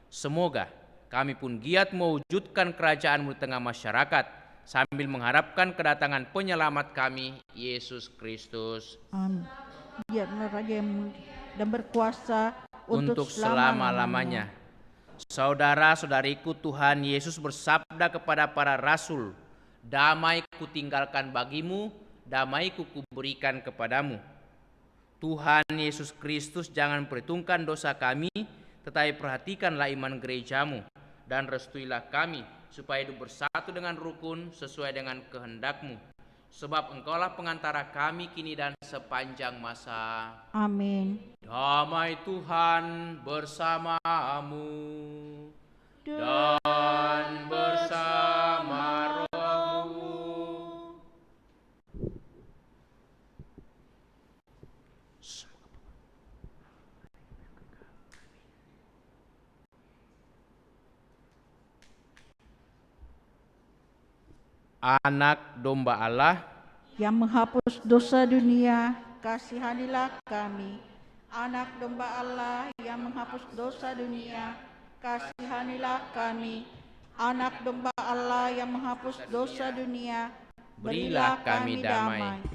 S2: Semoga kami pun giat mewujudkan kerajaan-Mu di tengah masyarakat, sambil mengharapkan kedatangan penyelamat kami, Yesus Kristus.
S1: Amin. Dia adalah Raja yang mulia dan berkuasa untuk
S2: selama-lamanya. Saudara-saudariku, Tuhan Yesus bersabda kepada para rasul, "Damai kutinggalkan bagimu, damai kuberikan kepadamu." Tuhan Yesus Kristus jangan perhitungkan dosa kami, tetapi perhatikanlah iman gereja-Mu, dan restuilah kami supaya hidup bersatu dengan rukun sesuai dengan kehendak-Mu. Sebab Engkaulah pengantara kami kini dan sepanjang masa.
S1: Amin.
S2: Damai Tuhan bersamamu dan bersama rohmu. Anak domba Allah
S1: yang menghapus dosa dunia, kasihanilah kami. Anak domba Allah yang menghapus dosa dunia, kasihanilah kami. Anak domba Allah yang menghapus dosa dunia, berilah kami damai.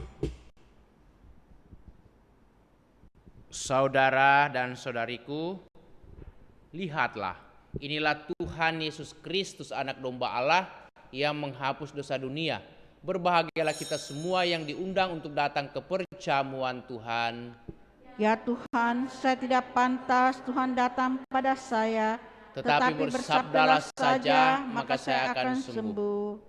S2: Saudara dan saudariku, lihatlah, inilah Tuhan Yesus Kristus, anak domba Allah yang menghapus dosa dunia. Berbahagialah kita semua yang diundang untuk datang ke perjamuan Tuhan.
S1: Ya Tuhan, saya tidak pantas Tuhan datang pada saya, tetapi bersabdalah saja, maka saya akan sembuh.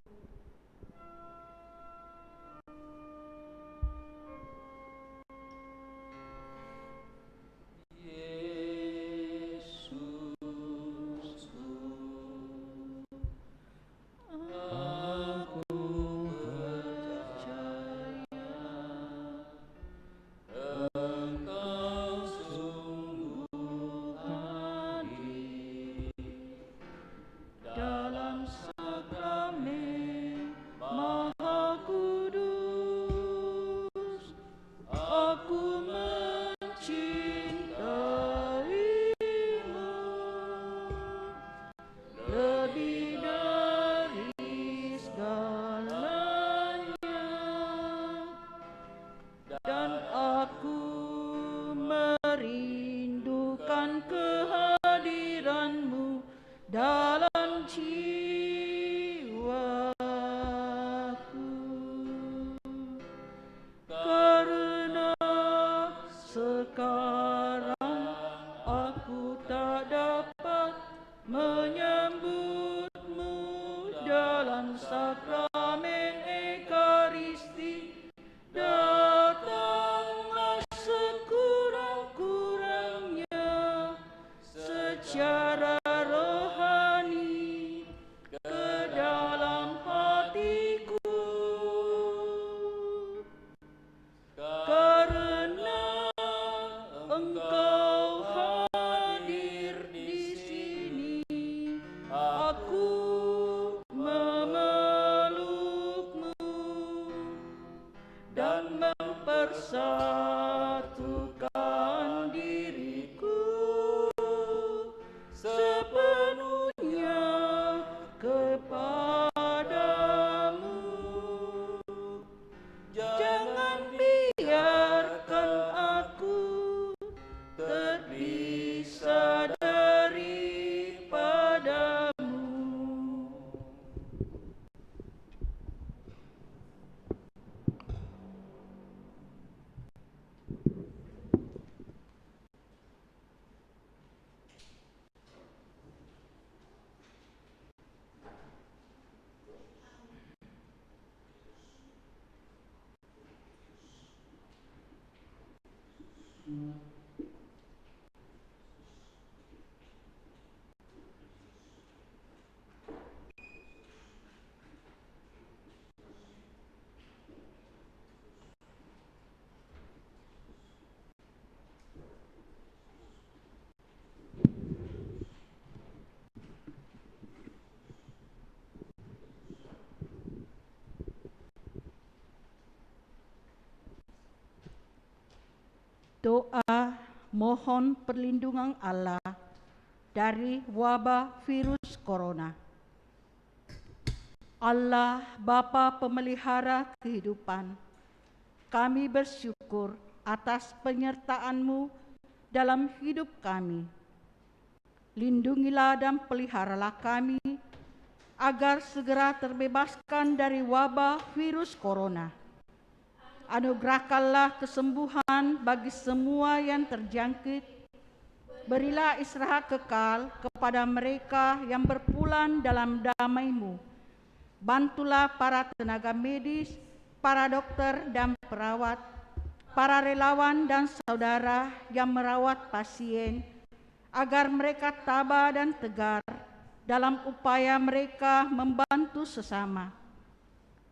S5: Terpisah
S1: Berdoa mohon perlindungan Allah dari wabah virus corona. Allah Bapa pemelihara kehidupan, kami bersyukur atas penyertaan-Mu dalam hidup kami. Lindungilah dan peliharalah kami agar segera terbebaskan dari wabah virus corona. Anugerahkanlah kesembuhan bagi semua yang terjangkit. Berilah istirahat kekal kepada mereka yang berpulang dalam damai-Mu. Bantulah para tenaga medis, para dokter dan perawat, para relawan dan saudara yang merawat pasien, agar mereka tabah dan tegar dalam upaya mereka membantu sesama.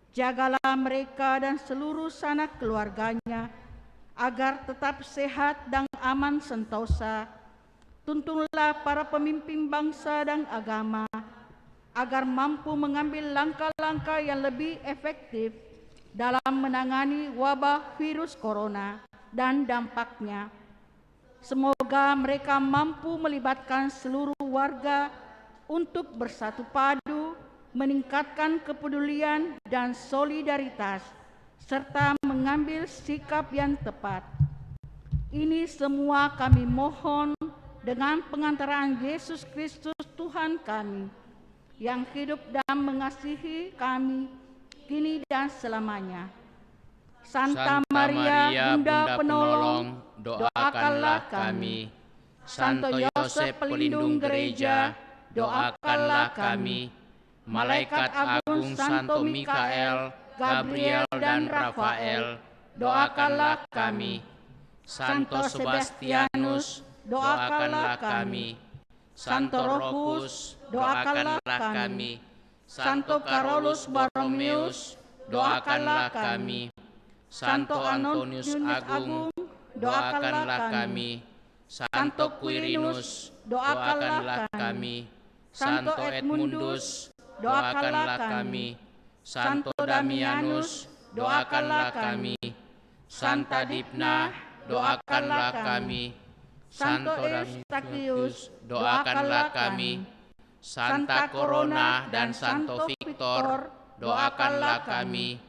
S1: Jagalah mereka dan seluruh sanak keluarganya, agar tetap sehat dan aman sentosa. Tuntunlah para pemimpin bangsa dan agama, agar mampu mengambil langkah-langkah yang lebih efektif dalam menangani wabah virus corona dan dampaknya. Semoga mereka mampu melibatkan seluruh warga untuk bersatu padu, meningkatkan kepedulian dan solidaritas, serta mengambil sikap yang tepat. Ini semua kami mohon dengan pengantaraan Yesus Kristus Tuhan kami, yang hidup dan mengasihi kami kini dan selamanya. Santa Maria, Bunda Penolong, doakanlah kami. Santo Yosef, pelindung gereja, doakanlah kami. Malaikat agung Santo Mikael, Gabriel dan Rafael, doakanlah kami. Santo Sebastianus, doakanlah kami. Santo Rufus, doakanlah kami. Santo Carolus Borromeus, doakanlah kami. Santo Antonius Agung, doakanlah kami. Santo Quirinus, doakanlah kami. Santo Edmundus, doakanlah kami. Santo Damianus, doakanlah kami. Santa Dipna, doakanlah kami. Santo Eustachius, doakanlah kami. Santa Corona dan Santo Victor, doakanlah kami.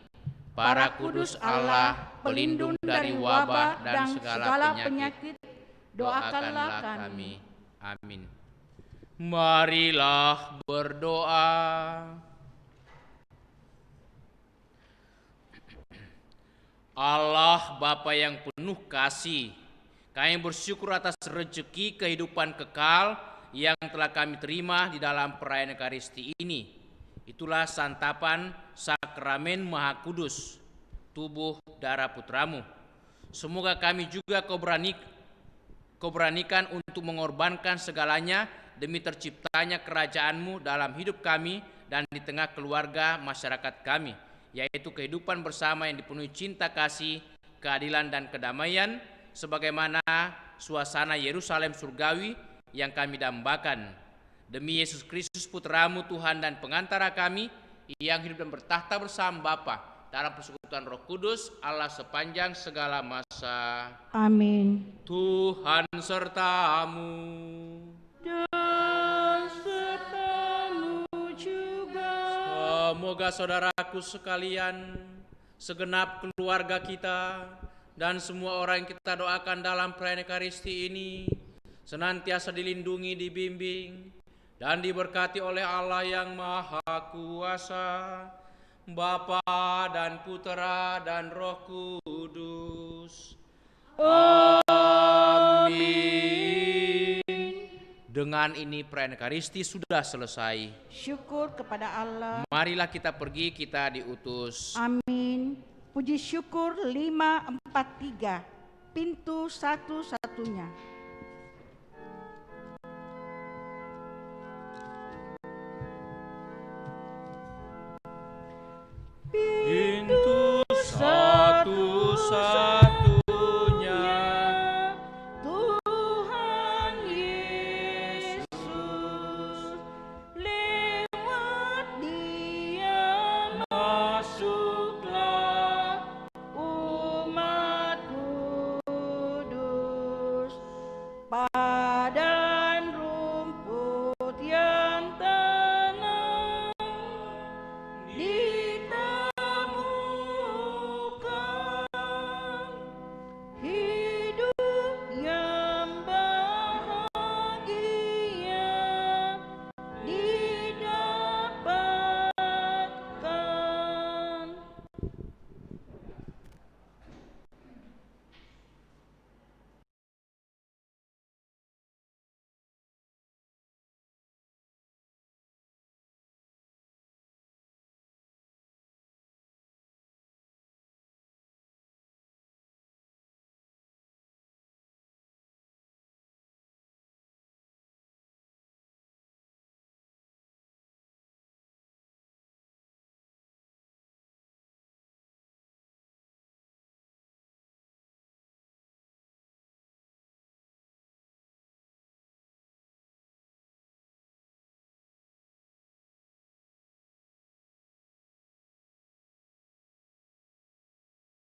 S1: Para kudus Allah, pelindung dari wabah dan segala penyakit, doakanlah kami.
S2: Amin. Marilah berdoa. Allah Bapa yang penuh kasih, kami bersyukur atas rezeki kehidupan kekal yang telah kami terima di dalam perayaan Ekaristi ini. Itulah santapan sakramen Maha Kudus, tubuh darah Putramu. Semoga kami juga kau beranikan untuk mengorbankan segalanya demi terciptanya kerajaan-Mu dalam hidup kami dan di tengah keluarga masyarakat kami, yaitu kehidupan bersama yang dipenuhi cinta kasih, keadilan dan kedamaian, sebagaimana suasana Yerusalem surgawi yang kami dambakan. Demi Yesus Kristus Putra-Mu Tuhan dan pengantara kami, yang hidup dan bertahta bersama Bapa dalam persekutuan Roh Kudus, Allah sepanjang segala masa.
S1: Amin.
S2: Tuhan sertamu.
S1: Dan sertamu juga.
S2: Semoga saudaraku sekalian, segenap keluarga kita, dan semua orang yang kita doakan dalam perayaan Ekaristi ini senantiasa dilindungi, dibimbing, dan diberkati oleh Allah yang Maha Kuasa, Bapa dan Putera dan Roh Kudus. Amin. Dengan ini perayaan Ekaristi sudah selesai.
S1: Syukur kepada Allah.
S2: Marilah kita pergi, kita diutus.
S1: Amin. Puji syukur 543, pintu satu-satunya.